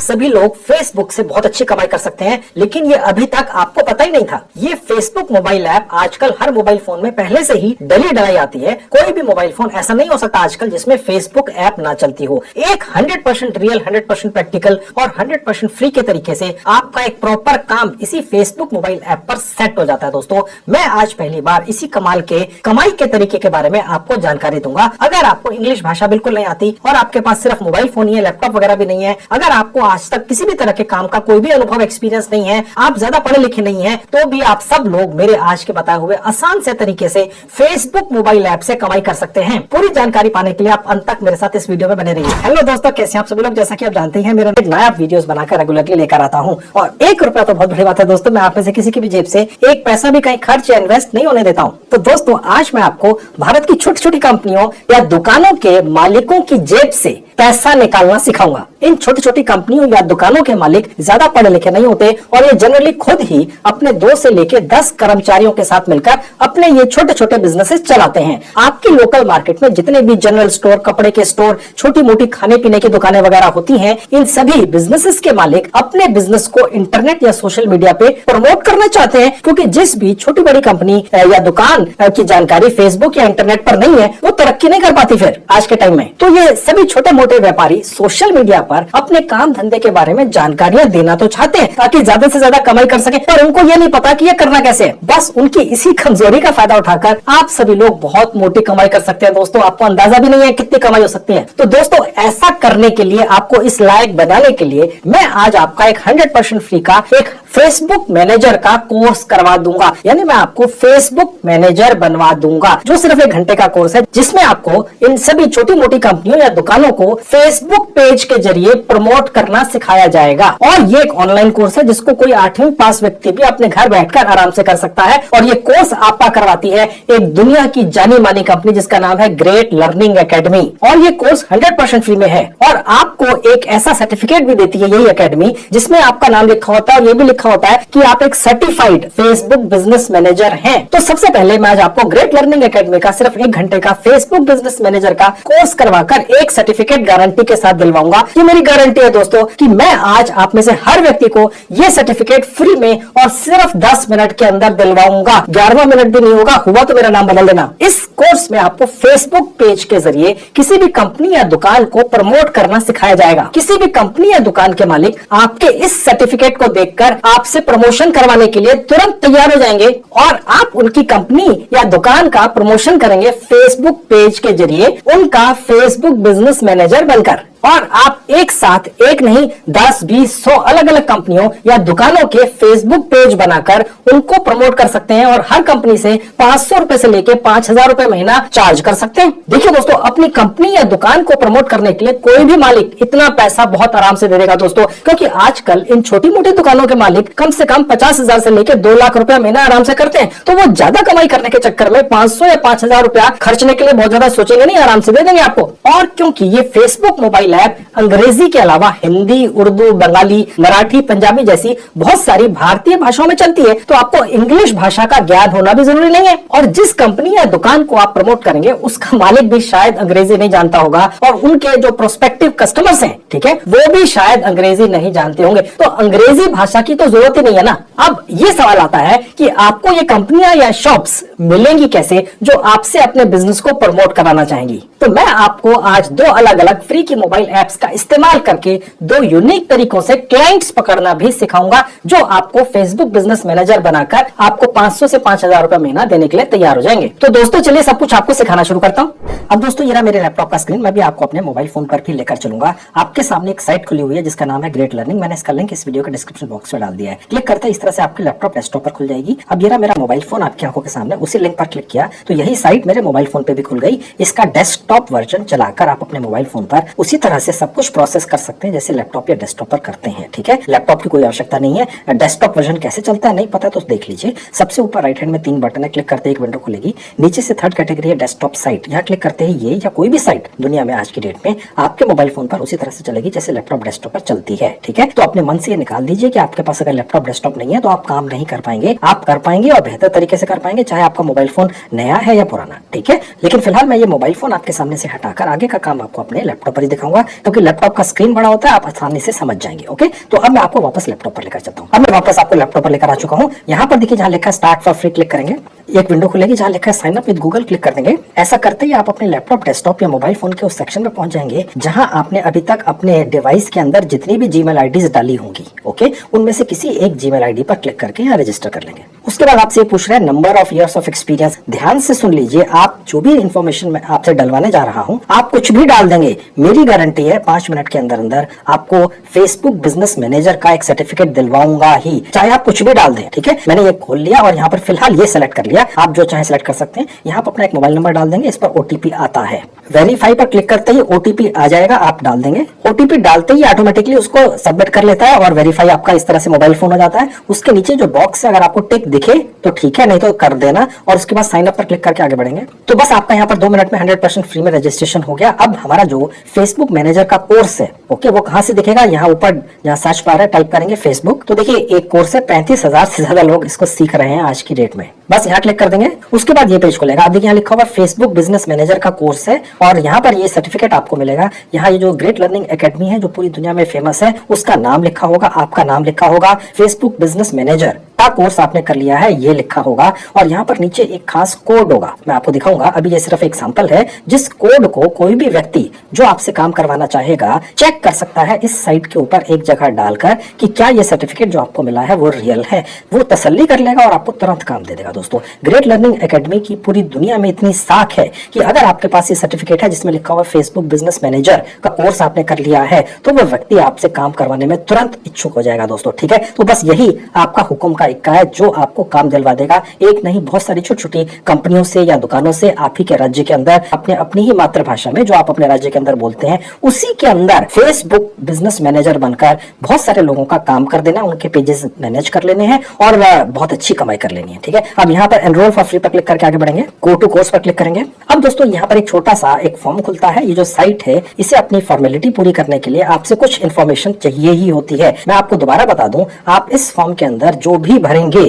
सभी लोग फेसबुक से बहुत अच्छी कमाई कर सकते हैं, लेकिन ये अभी तक आपको पता ही नहीं था। ये फेसबुक मोबाइल ऐप आजकल हर मोबाइल फोन में पहले से ही डली डलाई आती है। कोई भी मोबाइल फोन ऐसा नहीं हो सकता आजकल जिसमें फेसबुक ऐप ना चलती हो। एक 100% रियल, 100% प्रैक्टिकल और 100% फ्री के तरीके से आपका एक प्रॉपर काम इसी फेसबुक मोबाइल ऐप पर सेट हो जाता है। दोस्तों, मैं आज पहली बार इसी कमाल के कमाई के तरीके के बारे में आपको जानकारी दूंगा। अगर आपको इंग्लिश भाषा बिल्कुल नहीं आती और आपके पास सिर्फ मोबाइल फोन ही है, लैपटॉप वगैरह भी नहीं है, अगर आपको आज तक किसी भी तरह के काम का कोई भी अनुभव, एक्सपीरियंस नहीं है, आप ज्यादा पढ़े लिखे नहीं है, तो भी आप सब लोग मेरे आज के बताए हुए आसान से तरीके से फेसबुक मोबाइल ऐप से कमाई कर सकते हैं। पूरी जानकारी पाने के लिए आप अंत तक मेरे साथ इस वीडियो में बने रहिए। हेलो दोस्तों, कैसे आप सभी लोग? जैसा कि आप जानते हैं, मेरा नया वीडियोस बनाकर रेगुलरली लेकर आता हूँ और 1 रुपया तो बहुत बड़ी बात है दोस्तों। मैं आप में से किसी की भी जेब से 1 पैसा भी कहीं खर्च या इन्वेस्ट नहीं होने देता हूँ। तो दोस्तों, आज मैं आपको भारत की छोटी छोटी कंपनियों या दुकानों के मालिकों की जेब से पैसा निकालना सिखाऊंगा। इन छोटी छोटी कंपनियों या दुकानों के मालिक ज्यादा पढ़े लिखे नहीं होते और ये जनरली खुद ही अपने 2 से लेकर 10 कर्मचारियों के साथ मिलकर अपने ये छोटे छोटे बिजनेसेस चलाते हैं। आपकी लोकल मार्केट में जितने भी जनरल स्टोर, कपड़े के स्टोर, छोटी मोटी खाने पीने की दुकानें वगैरह होती हैं, इन सभी बिजनेसेस के मालिक अपने बिजनेस को इंटरनेट या सोशल मीडिया पे प्रमोट करना चाहते हैं, क्योंकि जिस भी छोटी बड़ी कंपनी या दुकान की जानकारी फेसबुक या इंटरनेट पर नहीं है, वो तरक्की नहीं कर पाती फिर आज के टाइम में। तो ये सभी छोटे मोटे व्यापारी सोशल मीडिया पर अपने काम धंधे के बारे में जानकारियां देना तो चाहते हैं ताकि ज्यादा से ज्यादा कमाई कर सके, पर उनको ये नहीं पता कि ये करना कैसे है। बस उनकी इसी कमजोरी का फायदा उठाकर आप सभी लोग बहुत मोटी कमाई कर सकते हैं। दोस्तों, आपको अंदाजा भी नहीं है कितनी कमाई हो सकती है। तो दोस्तों, ऐसा करने के लिए, आपको इस लायक बनाने के लिए मैं आज आपका एक 100% फ्री का एक फेसबुक मैनेजर का कोर्स करवा दूंगा। यानी मैं आपको फेसबुक मैनेजर बनवा दूंगा, जो सिर्फ 1 घंटे का कोर्स है, जिसमें आपको इन सभी छोटी मोटी कंपनियों या दुकानों को फेसबुक पेज के जरिए प्रमोट करना सिखाया जाएगा। और ये एक ऑनलाइन कोर्स है जिसको कोई 8वीं पास व्यक्ति भी अपने घर बैठकर आराम से कर सकता है। और ये कोर्स आपका करवाती है एक दुनिया की जानी मानी कंपनी जिसका नाम है ग्रेट लर्निंग एकेडमी। और ये कोर्स 100% फ्री में है और आपको एक ऐसा सर्टिफिकेट भी देती है यही एकेडमी, जिसमें आपका नाम लिखा होता है और ये भी लिखा होता है कि आप एक सर्टिफाइड फेसबुक बिजनेस मैनेजर हैं। तो सबसे पहले मैं आज आपको ग्रेट लर्निंग एकेडमी का सिर्फ 1 घंटे का फेसबुक बिजनेस मैनेजर का कोर्स करवाकर एक सर्टिफिकेट गारंटी के साथ दिलवाऊंगा। ये मेरी गारंटी है दोस्तों कि मैं आज आप में से हर व्यक्ति को ये सर्टिफिकेट फ्री में और सिर्फ 10 मिनट के अंदर दिलवाऊंगा। 11वां मिनट भी नहीं होगा, हुआ तो मेरा नाम बदल देना। इस कोर्स में आपको फेसबुक पेज के जरिए किसी भी कंपनी या दुकान को प्रमोट करना सिखाया जाएगा। किसी भी कंपनी या दुकान के मालिक आपके इस सर्टिफिकेट को देखकर आपसे प्रमोशन करवाने के लिए तुरंत तैयार हो जाएंगे और आप उनकी कंपनी या दुकान का प्रमोशन करेंगे फेसबुक पेज के जरिए, उनका फेसबुक बिजनेस मैनेजर बनकर। और आप एक साथ एक नहीं 10, 20, 100 अलग अलग कंपनियों या दुकानों के फेसबुक पेज बनाकर उनको प्रमोट कर सकते हैं और हर कंपनी से 500 रुपए से लेके 5000 रुपए महीना चार्ज कर सकते हैं। देखिए दोस्तों, अपनी कंपनी या दुकान को प्रमोट करने के लिए कोई भी मालिक इतना पैसा बहुत आराम से दे देगा दोस्तों, क्योंकि आजकल इन छोटी मोटी दुकानों के मालिक कम से कम 50,000 से लेकर 2 लाख रुपया महीना आराम से करते हैं। तो वो ज्यादा कमाई करने के चक्कर में 500 या 5000 रुपया खर्चने के लिए बहुत ज्यादा सोचेंगे नहीं, आराम से दे देंगे आपको। और क्योंकि ये फेसबुक मोबाइल ऐप अंग्रेजी के अलावा हिंदी, उर्दू, बंगाली, मराठी, पंजाबी जैसी बहुत सारी भारतीय भाषाओं में चलती है, तो आपको इंग्लिश भाषा का ज्ञान होना भी जरूरी नहीं है। और जिस कंपनी या दुकान को आप प्रमोट करेंगे उसका मालिक भी शायद अंग्रेजी नहीं जानता होगा और उनके जो प्रोस्पेक्टिव कस्टमर्स हैं, ठीक है, वो भी शायद अंग्रेजी नहीं जानते होंगे। तो अंग्रेजी भाषा की तो जरूरत ही नहीं है ना। अब ये सवाल आता है कि आपको ये कंपनियां या शॉप्स मिलेंगी कैसे जो आपसे अपने बिजनेस को प्रमोट कराना चाहेंगी। तो मैं आपको आज 2 अलग अलग फ्री की मोबाइल ऐप्स का इस्तेमाल करके 2 यूनिक तरीकों से क्लाइंट्स पकड़ना भी सिखाऊंगा, जो आपको फेसबुक बिजनेस मैनेजर बनाकर आपको 500 से 5000 रुपए महीना देने के लिए तैयार हो जाएंगे। तो दोस्तों, चलिए सब कुछ आपको सिखाना शुरू करता हूं। अब दोस्तों, ये रहा मेरे लैपटॉप का स्क्रीन। मैं भी आपको अपने मोबाइल फोन पर भी लेकर चलूंगा। आपके सामने एक साइट खुली हुई है जिसका नाम है ग्रेट लर्निंग। मैंने इसका लिंक इस वीडियो के डिस्क्रिप्शन बॉक्स में डाल दिया है। क्लिक करते इस तरह से आपके लैपटॉप डेस्कटॉप पर खुल जाएगी। अब ये रहा मेरा मोबाइल फोन आपकी आंखों के सामने। उसी लिंक पर क्लिक किया तो यही साइट मेरे मोबाइल फोन पे भी खुल गई। इसका डेस्कटॉप वर्जन चलाकर आप अपने मोबाइल फोन पर उसी तरह से सब कुछ प्रोसेस कर सकते हैं जैसे लैपटॉप या डेस्कटॉप पर करते हैं। ठीक है, लैपटॉप की कोई आवश्यकता नहीं है। डेस्कटॉप वर्जन कैसे चलता है नहीं पता तो देख लीजिए। सबसे ऊपर राइट हैंड में 3 बटन है, क्लिक करते ही एक विंडो खुलेगी। नीचे से 3rd कैटेगरी है डेस्कटॉप साइट। यहाँ क्लिक करते ही ये या कोई भी साइट दुनिया में आज की डेट में आपके मोबाइल फोन पर उसी तरह से चलेगी जैसे लैपटॉप डेस्कटॉप पर चलती है। ठीक है, तो अपने मन से ये निकाल दीजिए कि आपके पास अगर लैपटॉप डेस्कटॉप नहीं है तो आप काम नहीं कर पाएंगे। आप कर पाएंगे और बेहतर तरीके से कर पाएंगे, चाहे आपका मोबाइल फोन नया है या पुराना। ठीक है, लेकिन फिलहाल मैं ये मोबाइल फोन आपके सामने से हटाकर आगे का काम आपको अपने लैपटॉप पर ही दिखाऊंगा। बताऊंगा, क्योंकि लैपटॉप का स्क्रीन बड़ा होता है, आप आसानी से समझ जाएंगे। ओके, तो अब मैं आपको वापस लैपटॉप पर लेकर चलता हूँ। अब मैं वापस आपको लैपटॉप पर लेकर आ चुका हूँ। यहाँ पर देखिए, जहाँ लिखा है स्टार्ट फॉर फ्री क्लिक करेंगे, एक विंडो खुलेगी जहाँ लिखा है sign up with Google, click कर देंगे। ऐसा करते ही आप अपने लैपटॉप, डेस्कटॉप या मोबाइल फोन के उस सेक्शन में पहुंच जाएंगे जहां आपने अभी तक अपने डिवाइस के अंदर जितनी भी जीमेल आईडीज डाली होंगी, ओके, उनमें से किसी एक जीमेल आईडी पर क्लिक करके यहाँ रजिस्टर कर लेंगे। उसके बाद आपसे पूछ रहे हैं number of years of experience. ध्यान से सुन लीजिए, आप जो भी इंफॉर्मेशन मैं आपसे डलवाने जा रहा हूं, आप कुछ भी डाल देंगे, मेरी गारंटी है 5 मिनट के अंदर अंदर आपको फेसबुक बिजनेस मैनेजर का एक सर्टिफिकेट दिलवाऊंगा ही, चाहे आप कुछ भी डाल दें। ठीक है, मैंने ये खोल लिया और यहाँ पर फिलहाल ये सेलेक्ट कर लिया, आप जो चाहे सेलेक्ट कर सकते हैं। यहाँ पर अपना एक मोबाइल नंबर डाल देंगे, इस पर ओटीपी आता है, वेरीफाई पर क्लिक करते ही ओटीपी आ जाएगा, आप डाल देंगे। ओटीपी डालते ही ऑटोमेटिकली उसको सबमिट कर लेता है और वेरीफाई आपका इस तरह से मोबाइल फोन हो जाता है। उसके नीचे जो बॉक्स है, अगर आपको टिक दिखे तो ठीक है, नहीं तो कर देना, और उसके बाद साइन अप पर क्लिक करके आगे बढ़ेंगे। तो बस आपका यहाँ पर 2 मिनट में 100% फ्री में रजिस्ट्रेशन हो गया। अब हमारा जो फेसबुक मैनेजर का कोर्स है, ओके, वो कहाँ से दिखेगा, यहाँ ऊपर जहाँ सर्च बार है टाइप करेंगे फेसबुक, तो देखिए एक कोर्स है, 35,000 से ज्यादा लोग इसको सीख रहे हैं आज की डेट में। बस यहाँ क्लिक कर देंगे, उसके बाद ये पेज खुलेगा। आप देखिए यहाँ लिखा हुआ फेसबुक बिजनेस मैनेजर का कोर्स है और यहाँ पर ये सर्टिफिकेट आपको मिलेगा। यहाँ ये जो ग्रेट लर्निंग एकेडमी है, जो पूरी दुनिया में फेमस है, उसका नाम लिखा होगा, आपका नाम लिखा होगा, फेसबुक बिजनेस मैनेजर का कोर्स आपने कर लिया है, ये लिखा होगा, और यहाँ पर नीचे एक खास कोड होगा, मैं आपको दिखाऊंगा। अभी ये सिर्फ एक सैंपल है, जिस कोड को कोई भी व्यक्ति जो आपसे काम करवाना चाहेगा चेक कर सकता है इस साइट के ऊपर एक जगह डालकर कि क्या ये सर्टिफिकेट जो आपको मिला है वो रियल है। वो तसल्ली कर लेगा और आपको तुरंत काम दे देगा। दोस्तों, ग्रेट लर्निंग एकेडमी की पूरी दुनिया में इतनी साख है कि अगर आपके पास ये सर्टिफिकेट है जिसमें लिखा हुआ फेसबुक बिजनेस मैनेजर का कोर्स आपने कर लिया है, तो वो व्यक्ति आपसे काम करवाने में तुरंत इच्छुक हो जाएगा। दोस्तों, ठीक है, तो बस यही आपका हुक्म का इक्का है जो आपको काम दिलवा देगा। एक नहीं, बहुत सारी छोटी छोटी कंपनियों से या दुकानों से आप ही के राज्य के अंदर अपनी ही मातृभाषा में जो आप अपने राज्य के अंदर बोलते हैं, उसी के अंदर फेसबुक बिजनेस मैनेजर बनकर बहुत सारे लोगों का काम कर देना, उनके पेजेस मैनेज कर लेने हैं और बहुत अच्छी कमाई कर लेनी है। ठीक है, अब यहाँ पर एनरोल फॉर फ्री पर क्लिक करके आगे बढ़ेंगे, गो टू कोर्स पर क्लिक करेंगे। अब दोस्तों, यहाँ पर एक छोटा सा एक फॉर्म खुलता है। ये जो साइट है, इसे अपनी फॉर्मेलिटी पूरी करने के लिए आपसे कुछ इन्फॉर्मेशन चाहिए ही होती है। मैं आपको दोबारा बता दूं, आप इस फॉर्म के अंदर जो भी भरेंगे,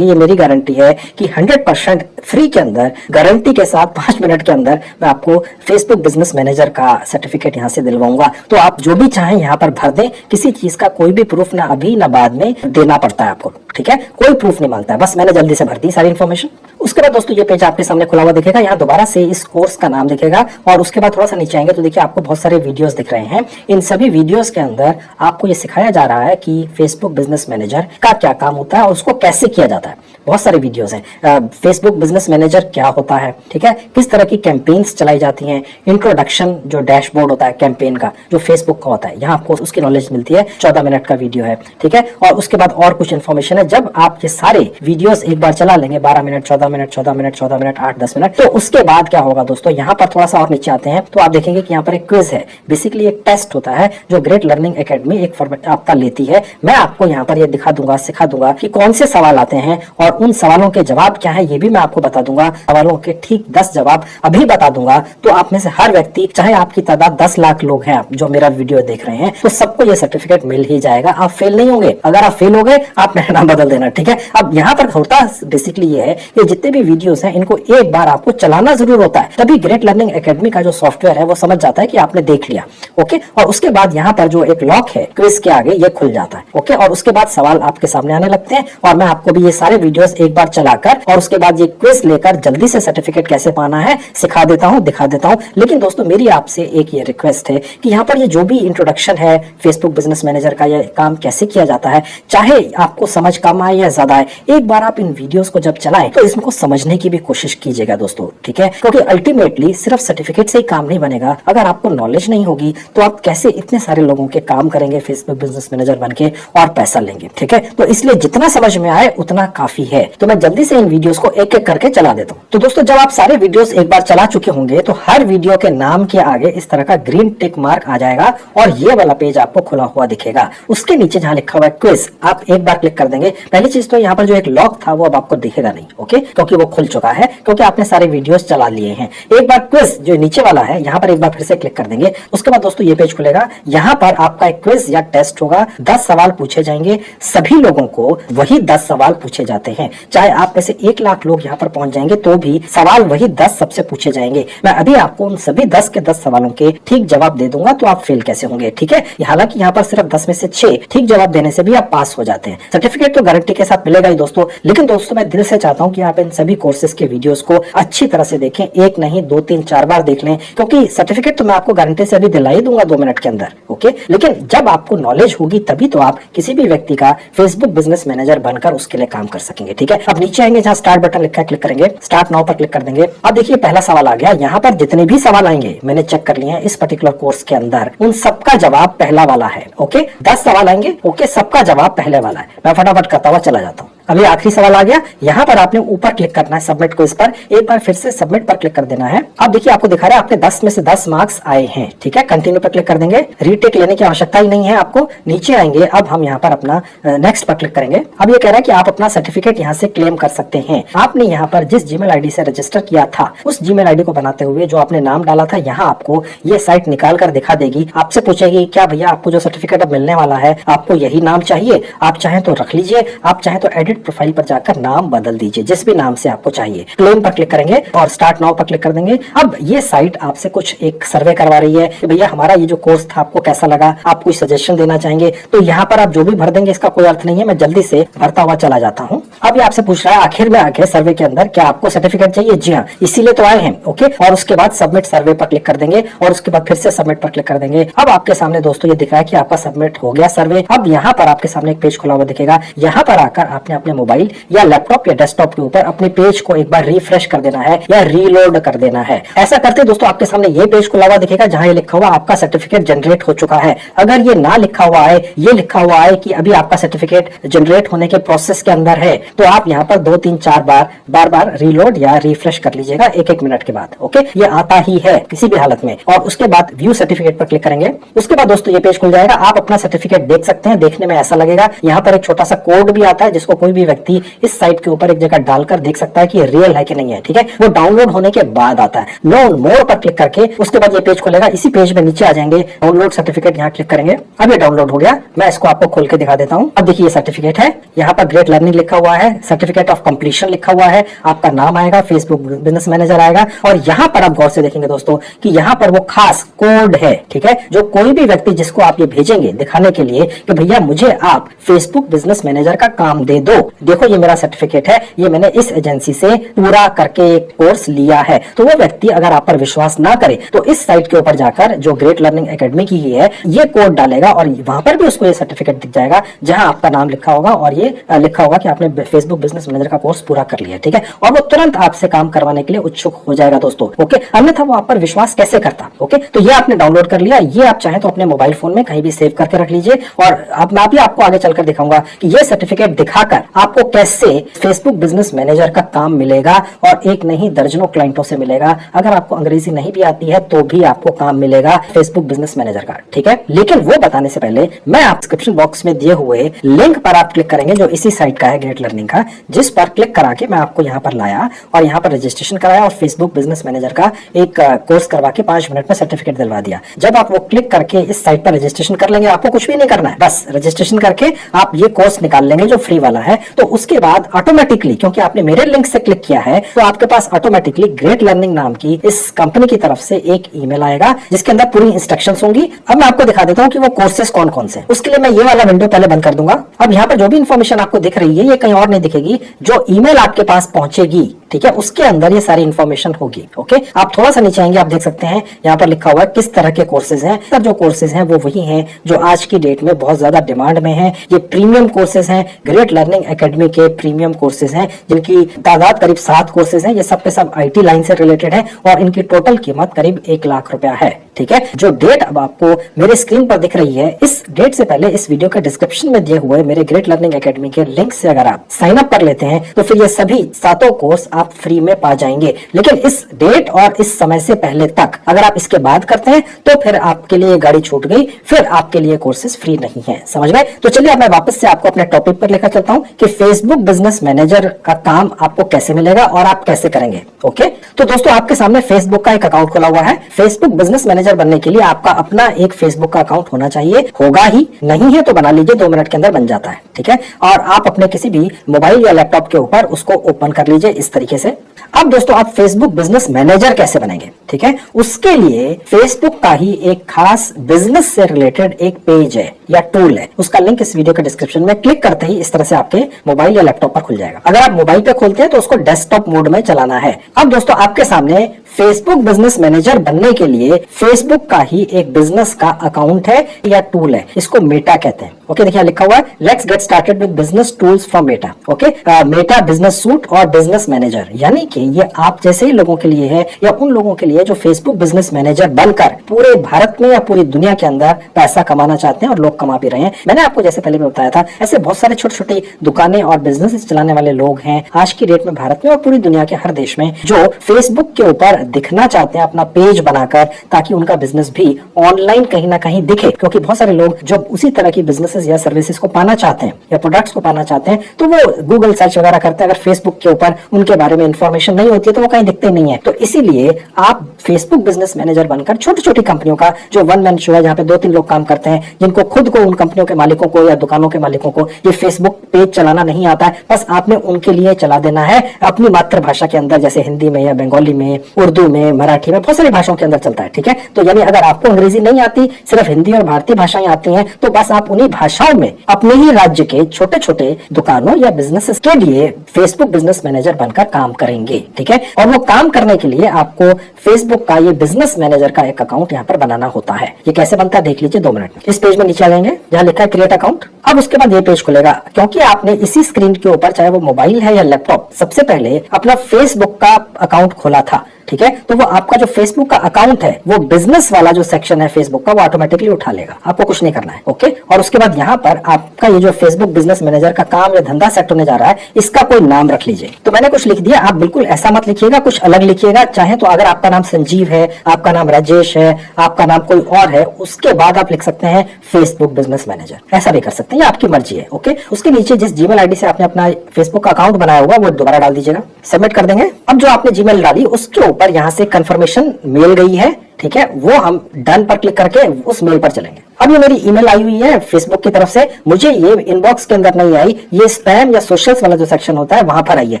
ये मेरी गारंटी है कि 100% फ्री के अंदर, गारंटी के साथ 5 मिनट के अंदर मैं आपको फेसबुक बिजनेस मैनेजर का सर्टिफिकेट यहाँ से दिलवाऊंगा। तो आप जो भी चाहें यहाँ पर भर दें, किसी चीज का कोई भी प्रूफ ना अभी ना बाद में देना पड़ता है आपको। ठीक है, कोई प्रूफ नहीं मांगता है, बस मैंने जल्दी से भर दी सारी इन्फॉर्मेशन। उसके बाद दोस्तों, ये पेज आपके सामने खुला हुआ दिखेगा, यहाँ दोबारा से इस कोर्स का नाम दिखेगा और उसके बाद थोड़ा सा नीचे आएंगे तो देखिए आपको बहुत सारे वीडियोस दिख रहे हैं। इन सभी वीडियोस के अंदर आपको ये सिखाया जा रहा है कि फेसबुक बिजनेस मैनेजर का क्या काम होता है और उसको कैसे किया जाता है। बहुत सारे वीडियोस हैं। फेसबुक बिजनेस मैनेजर क्या होता है, ठीक है, किस तरह की कैंपेन्स चलाई जाती हैं, इंट्रोडक्शन जो डैशबोर्ड होता है कैंपेन का जो फेसबुक का होता है, यहाँ आपको उसकी नॉलेज मिलती है। 14 मिनट का वीडियो है, ठीक है, और उसके बाद और कुछ इन्फॉर्मेशन है। जब आप ये सारे वीडियोस एक बार चला लेंगे, 12 minute, 14 minute, 14 minute, 14 minute, 8-10 minute, तो उसके बाद क्या होगा दोस्तों, यहाँ पर थोड़ा सा और नीचे आते हैं तो आप देखेंगे कि यहाँ पर एक क्विज है। बेसिकली एक टेस्ट होता है जो ग्रेट लर्निंग एकेडमी एक फॉर्मेट आपका लेती है। मैं आपको यहाँ पर ये दिखा दूंगा, सिखा दूंगा कि कौन से सवाल आते हैं और उन सवालों के जवाब क्या है, ये भी मैं आपको बता दूंगा। सवालों के ठीक 10 जवाब अभी बता दूंगा, तो आप में से हर व्यक्ति, चाहे आपकी तादाद 10 लाख लोग हैं जो मेरा वीडियो देख रहे हैं, तो सबको ये सर्टिफिकेट मिल ही जाएगा। आप फेल नहीं होंगे। अगर आप फेल हो गए, आप मेरा नाम बदल देना। ठीक है, अब यहाँ पर होता बेसिकली ये है कि जितने भी वीडियोस हैं इनको एक बार आपको चलाना जरूर होता है, तभी ग्रेट लर्निंग एकेडमी का जो सॉफ्टवेयर है वो समझ जाता है कि आपने देख लिया। ओके, और उसके बाद यहाँ पर जो एक लॉक है क्विज के आगे, ये खुल जाता है। ओके, और उसके बाद सवाल आपके सामने आने लगते हैं और मैं आपको भी ये सारे वीडियोस एक बार चलाकर और उसके बाद ये क्विज लेकर जल्दी से सर्टिफिकेट कैसे पाना है सिखा देता हूँ, दिखा देता हूँ। लेकिन दोस्तों, मेरी आपसे एक ये रिक्वेस्ट है कि यहाँ पर ये जो भी इंट्रोडक्शन है फेसबुक बिजनेस मैनेजर का, ये काम कैसे किया जाता है, चाहे आपको समझ कम आए या ज्यादा आए, एक बार आप इन वीडियोस को जब चलाएं तो इसको समझने की भी कोशिश कीजिएगा दोस्तों। ठीक है, क्योंकि अल्टीमेटली सिर्फ सर्टिफिकेट से ही काम नहीं बनेगा। अगर आपको नॉलेज नहीं होगी तो आप कैसे इतने सारे लोगों के काम करेंगे फेसबुक बिजनेस मैनेजर बनके और पैसा लेंगे। ठीक है, तो इसलिए जितना समझ में आए उतना काफी है। तो मैं जल्दी से इन वीडियोस को एक एक करके चला देता हूँ। तो दोस्तों, जब आप सारे वीडियोस एक बार चला चुके होंगे तो हर वीडियो के नाम के आगे इस तरह का ग्रीन टिक मार्क आ जाएगा और ये वाला पेज आपको खुला हुआ दिखेगा। उसके नीचे जहाँ लिखा हुआ है क्विज, आप एक बार क्लिक कर देंगे। करेंगे। पहली चीज तो यहाँ पर जो एक लॉक था वो अब आपको दिखेगा नहीं, ओके, क्योंकि वो खुल चुका है, क्योंकि आपने सारे वीडियोस चला लिए हैं। एक बार क्विज जो नीचे वाला है यहाँ पर एक बार फिर से क्लिक कर देंगे। उसके बाद दोस्तों ये पेज खुलेगा। यहाँ पर आपका एक क्विज या टेस्ट होगा, 10 सवाल पूछे जाएंगे। सभी लोगों को वही 10 सवाल पूछे जाते हैं, चाहे आप में से 1 लाख लोग यहाँ पर पहुंच जाएंगे तो भी सवाल वही 10 सबसे पूछे जाएंगे। मैं अभी आपको उन सभी 10 के 10 सवालों के ठीक जवाब दे दूंगा, तो आप फेल कैसे होंगे, ठीक है। हालांकि यहाँ पर सिर्फ 10 में से 6 ठीक जवाब देने से भी आप पास हो जाते हैं। सर्टिफिकेट तो गारंटी के साथ मिलेगा ही दोस्तों, लेकिन दोस्तों मैं दिल से चाहता हूँ कि आप इन सभी कोर्सेज के वीडियोस को अच्छी तरह से देखें, एक नहीं 2 3 4 बार देख लें, क्योंकि सर्टिफिकेट तो मैं आपको गारंटी से अभी दिला ही दूंगा 2 मिनट के अंदर, ओके। लेकिन जब आपको नॉलेज होगी तभी तो आप किसी भी व्यक्ति का फेसबुक बिजनेस मैनेजर बनकर उसके लिए काम कर सकेंगे, ठीक है। अब नीचे आएंगे, जहां स्टार्ट बटन लिखा है क्लिक करेंगे, स्टार्ट नाउ पर क्लिक कर देंगे। अब देखिए पहला सवाल आ गया। यहाँ पर जितने भी सवाल आएंगे मैंने चेक कर लिए हैं इस पर्टिकुलर कोर्स के अंदर, उन सबका जवाब पहला वाला है, ओके। 10 सवाल आएंगे, ओके, सबका जवाब पहले वाला है। मैं फटाफट करता हुआ चला जाता हूँ। अभी आखिरी सवाल आ गया। यहाँ पर आपने ऊपर क्लिक करना है सबमिट को, इस पर एक बार फिर से सबमिट पर क्लिक कर देना है। अब देखिए आपको दिखा रहा है आपने 10 में से 10 मार्क्स आए हैं, ठीक है। कंटिन्यू पर क्लिक कर देंगे। रीटेक लेने की आवश्यकता ही नहीं है आपको। नीचे आएंगे, अब हम यहाँ पर अपना नेक्स्ट पर क्लिक करेंगे। अब ये कह रहा है कि आप अपना सर्टिफिकेट यहाँ से क्लेम कर सकते हैं। आपने यहाँ पर जिस जीमेल आईडी से रजिस्टर किया था उस जीमेल आईडी को बनाते हुए जो आपने नाम डाला था, यहाँ आपको ये साइट निकाल कर दिखा देगी। आपसे पूछेगी क्या भैया आपको जो सर्टिफिकेट अब मिलने वाला है आपको यही नाम चाहिए, आप चाहें तो रख लीजिए, आप चाहें तो एडिट प्रोफाइल पर जाकर नाम बदल दीजिए, जिस भी नाम से आपको चाहिए। क्लेम पर क्लिक करेंगे और स्टार्ट नाउ पर क्लिक कर देंगे। अब ये साइट आपसे कुछ एक सर्वे करवा रही है कि भैया हमारा ये जो कोर्स था आपको कैसा लगा, आप कोई सजेशन देना चाहेंगे, तो यहाँ पर आप जो भी भर देंगे इसका कोई अर्थ नहीं है। मैं जल्दी से भरता हुआ चला जाता हूँ। अब ये आपसे पूछ रहा है आखिर में आके सर्वे के अंदर क्या आपको सर्टिफिकेट चाहिए। जी हाँ, इसीलिए तो आए हैं, ओके। और उसके बाद सबमिट सर्वे पर क्लिक कर देंगे और उसके बाद फिर से सबमिट पर क्लिक कर देंगे। अब आपके सामने दोस्तों ये दिख रहा है कि आपका सबमिट हो गया सर्वे। अब यहाँ पर आपके सामने एक पेज खुला हुआ दिखेगा। यहाँ पर आकर आपने अपने मोबाइल या लैपटॉप या डेस्कटॉप के ऊपर अपने पेज को एक बार रिफ्रेश कर देना है या रीलोड कर देना है। ऐसा करते दोस्तों आपके सामने ये पेज खुला हुआ दिखेगा जहां ये लिखा हुआ आपका सर्टिफिकेट जनरेट हो चुका है। अगर ये ना लिखा हुआ है, ये लिखा हुआ है कि अभी आपका सर्टिफिकेट जनरेट होने के प्रोसेस के अंदर है, तो आप यहाँ पर 2 3 4 बार रीलोड या रिफ्रेश कर लीजिएगा 1-1 मिनट के बाद, ओके। ये आता ही है किसी भी हालत में। और उसके बाद व्यू सर्टिफिकेट पर क्लिक करेंगे। उसके बाद दोस्तों ये पेज खुल जाएगा। आप अपना सर्टिफिकेट देख सकते हैं। देखने में ऐसा लगेगा। यहाँ पर एक छोटा सा कोड भी आता है जिसको कोई भी व्यक्ति इस साइट के ऊपर एक जगह डालकर देख सकता है कि ये रियल है कि नहीं है, ठीक है। वो डाउनलोड होने के बाद आता है। नो मोर पर क्लिक करके उसके बाद ये पेज खुलेगा। इसी पेज में नीचे आ जाएंगे, डाउनलोड सर्टिफिकेट, यहाँ क्लिक करेंगे। अब ये डाउनलोड हो गया। मैं इसको आपको खोल के दिखा देता हूँ। अब देखिए ये सर्टिफिकेट है। यहाँ पर ग्रेट लर्निंग लिखा हुआ है, सर्टिफिकेट ऑफ कंप्लीशन लिखा हुआ है, आपका नाम आएगा, फेसबुक बिजनेस मैनेजर आएगा। और यहाँ पर आप गौर से देखेंगे दोस्तों कि यहाँ पर वो खास कोड है, ठीक है, जो कोई भी व्यक्ति जिसको आप ये भेजेंगे दिखाने के लिए कि भैया मुझे आप फेसबुक बिजनेस मैनेजर का काम दे दो, देखो ये मेरा सर्टिफिकेट है, ये मैंने इस एजेंसी से पूरा करके एक कोर्स लिया है। तो वो व्यक्ति अगर आप पर विश्वास ना करे तो इस साइट के ऊपर जाकर जो ग्रेट लर्निंग एकेडमी की ही है ये कोड डालेगा और वहां पर भी उसको ये सर्टिफिकेट दिख जाएगा जहां आपका नाम लिखा होगा और ये लिखा होगा कि आपने फेसबुक बिजनेस मैनेजर का कोर्स पूरा कर लिया, ठीक है। और वो तुरंत आपसे काम करवाने के लिए उत्सुक हो जाएगा दोस्तों, ओके। अन्यथा वो आप पर विश्वास कैसे करता, ओके। तो ये आपने डाउनलोड कर लिया। ये आप चाहें तो अपने मोबाइल फोन में कहीं भी सेव करके रख लीजिए। और अब मैं भी आपको आगे चलकर दिखाऊंगा कि ये सर्टिफिकेट दिखाकर आपको कैसे फेसबुक बिजनेस मैनेजर का काम मिलेगा और एक नहीं दर्जनों क्लाइंटों से मिलेगा। अगर आपको अंग्रेजी नहीं भी आती है तो भी आपको काम मिलेगा फेसबुक बिजनेस मैनेजर का, ठीक है। लेकिन वो बताने से पहले मैं आप डिस्क्रिप्शन बॉक्स में दिए हुए लिंक पर आप क्लिक करेंगे जो इसी साइट का है, ग्रेट लर्निंग का, जिस पर क्लिक करा के मैं आपको यहाँ पर लाया और यहाँ पर रजिस्ट्रेशन कराया और फेसबुक बिजनेस मैनेजर का एक कोर्स करवा के 5 मिनट में सर्टिफिकेट दिलवा दिया। जब आप वो क्लिक करके इस साइट पर रजिस्ट्रेशन कर लेंगे, आपको कुछ भी नहीं करना है, बस रजिस्ट्रेशन करके आप ये कोर्स निकाल लेंगे जो फ्री वाला है। तो उसके बाद ऑटोमेटिकली, क्योंकि आपने मेरे लिंक से क्लिक किया है, तो आपके पास ऑटोमेटिकली ग्रेट लर्निंग नाम की इस कंपनी की तरफ से एक ईमेल आएगा जिसके अंदर पूरी इंस्ट्रक्शंस होंगी। अब मैं आपको दिखा देता हूँ कि वो कोर्सेज कौन कौन से। उसके लिए मैं ये वाला विंडो पहले बंद कर दूंगा। अब यहाँ पर जो भी इंफॉर्मेशन आपको दिख रही है ये कहीं और नहीं दिखेगी, जो ईमेल आपके पास पहुंचेगी, ठीक है, उसके अंदर ये सारी इंफॉर्मेशन होगी, ओके। आप थोड़ा सा नीचे आएंगे, आप देख सकते हैं यहाँ पर लिखा हुआ है किस तरह के कोर्सेज हैं। सर जो कोर्सेज हैं वो वही हैं जो आज की डेट में बहुत ज्यादा डिमांड में हैं। ये प्रीमियम कोर्सेज हैं, ग्रेट लर्निंग एकेडमी के प्रीमियम कोर्सेज हैं जिनकी तादाद करीब 7 कोर्सेज हैं। ये सब के सब IT लाइन से रिलेटेड है और इनकी टोटल कीमत करीब 1 लाख रुपया है, ठीक है। जो डेट अब आपको मेरे स्क्रीन पर दिख रही है, इस डेट से पहले इस वीडियो के डिस्क्रिप्शन में दिए हुए मेरे ग्रेट लर्निंग एकेडमी के लिंक से अगर आप साइन अप कर लेते हैं तो फिर ये सभी 7 कोर्स आप फ्री में पा जाएंगे। लेकिन इस डेट और इस समय से पहले तक अगर आप इसके बाद करते हैं तो फिर आपके लिए गाड़ी छूट गई, फिर आपके लिए कोर्सेज फ्री नहीं है। समझ गए? तो चलिए अब मैं वापस से आपको अपने टॉपिक पर लेकर चलता हूं कि फेसबुक बिजनेस मैनेजर का काम आपको कैसे मिलेगा और आप कैसे करेंगे। ओके, तो दोस्तों आपके सामने फेसबुक का एक अकाउंट खुला हुआ है। फेसबुक बिजनेस मैनेजर बनने के लिए आपका अपना एक फेसबुक का अकाउंट होना चाहिए। होगा ही, नहीं है तो बना लीजिए, 2 मिनट के अंदर बन जाता है। ठीक है, और आप अपने किसी भी मोबाइल या लैपटॉप के ऊपर उसको ओपन कर लीजिए इस तरीके से। अब दोस्तों आप फेसबुक बिजनेस मैनेजर कैसे बनेंगे? ठीक है, उसके लिए फेसबुक का ही एक खास बिजनेस से रिलेटेड एक पेज है या टूल है, उसका लिंक इस वीडियो के डिस्क्रिप्शन में क्लिक करते ही इस तरह से आपके मोबाइल या लैपटॉप पर खुल जाएगा। अगर आप मोबाइल पे खोलते हैं तो उसको डेस्कटॉप मोड में चलाना है। अब दोस्तों आपके सामने फेसबुक बिजनेस मैनेजर बनने के लिए फेसबुक का ही एक बिजनेस का अकाउंट है या टूल है, इसको मेटा कहते हैं। ओके, देखिए लिखा हुआ है let's get started with business tools from Meta. Okay, Meta business suit और बिजनेस मैनेजर, यानी कि ये आप जैसे ही लोगों के लिए है या उन लोगों के लिए जो फेसबुक बिजनेस मैनेजर बनकर पूरे भारत में या पूरी दुनिया के अंदर पैसा कमाना चाहते हैं और लोग कमा भी रहे हैं। मैंने आपको जैसे पहले भी बताया था, ऐसे बहुत सारे छोटी छोटी दुकानें और बिजनेस चलाने वाले लोग हैं आज की डेट में भारत में और पूरी दुनिया के हर देश में, जो फेसबुक के ऊपर दिखना चाहते हैं अपना पेज बनाकर, ताकि उनका बिजनेस भी ऑनलाइन कहीं ना कहीं दिखे। क्योंकि बहुत सारे लोग जब उसी तरह की बिजनेसेस या सर्विसेज को पाना चाहते हैं या प्रोडक्ट्स को पाना चाहते हैं तो वो गूगल सर्च वगैरह करते हैं। अगर फेसबुक के ऊपर उनके बारे में इंफॉर्मेशन नहीं होती है तो वो कहीं दिखते नहीं है। तो इसीलिए आप फेसबुक बिजनेस मैनेजर बनकर छोटी छोटी कंपनियों का जो वन मैन शो है, जहां पे 2-3 लोग काम करते हैं, जिनको खुद को उन कंपनियों के मालिकों को या दुकानों के मालिकों को ये फेसबुक पेज चलाना नहीं आता है, बस आपने उनके लिए चला देना है अपनी मातृभाषा के अंदर, जैसे हिंदी में या बंगाली में, उर्दू में, मराठी में, बहुत सारी भाषाओं के अंदर चलता है। ठीक है, तो यानी अगर आपको अंग्रेजी नहीं आती, सिर्फ हिंदी और भारतीय भाषाएं आती हैं, तो बस आप उन्हीं भाषाओं में अपने ही राज्य के छोटे छोटे दुकानों या बिजनेसेस के लिए फेसबुक बिजनेस मैनेजर बनकर काम करेंगे। ठीक है, और वो काम करने के लिए आपको फेसबुक का ये बिजनेस मैनेजर का एक अकाउंट यहाँ पर बनाना होता है। ये कैसे बनता है देख लीजिए 2 मिनट में। इस पेज में नीचे आ जाएंगे जहाँ लिखा है क्रिएट अकाउंट। अब उसके बाद ये पेज खुलेगा। क्योंकि आपने इसी स्क्रीन के ऊपर, चाहे वो मोबाइल है या लैपटॉप, सबसे पहले अपना फेसबुक का अकाउंट खोला था। ठीक है, तो वो आपका जो फेसबुक का अकाउंट है, वो बिजनेस वाला जो सेक्शन है फेसबुक का, वो ऑटोमेटिकली उठा लेगा, आपको कुछ नहीं करना है। ओके, और उसके बाद यहाँ पर आपका ये जो फेसबुक बिजनेस मैनेजर का काम या धंधा सेट होने जा रहा है, इसका कोई नाम रख लीजिए। तो मैंने कुछ लिख दिया, आप बिल्कुल ऐसा मत लिखिएगा, कुछ अलग लिखिएगा। चाहे तो अगर आपका नाम संजीव है, आपका नाम राजेश है, आपका नाम कोई और है, उसके बाद आप लिख सकते हैं फेसबुक बिजनेस मैनेजर, ऐसा भी कर सकते हैं, आपकी मर्जी है। ओके, उसके नीचे जिस जीमेल आईडी से आपने अपना फेसबुक का अकाउंट बनाया होगा वो दोबारा डाल दीजिएगा, सबमिट कर देंगे। अब जो आपने जीमेल डाली उसके ऊपर यहाँ से कंफर्मेशन मेल गई है, ठीक है, वो हम डन पर क्लिक करके उस मेल पर चलेंगे। अब ये मेरी ईमेल आई हुई है फेसबुक की तरफ से, मुझे ये इनबॉक्स के अंदर नहीं आई, ये स्पैम या सोशल्स वाला जो सेक्शन होता है वहां पर आई है।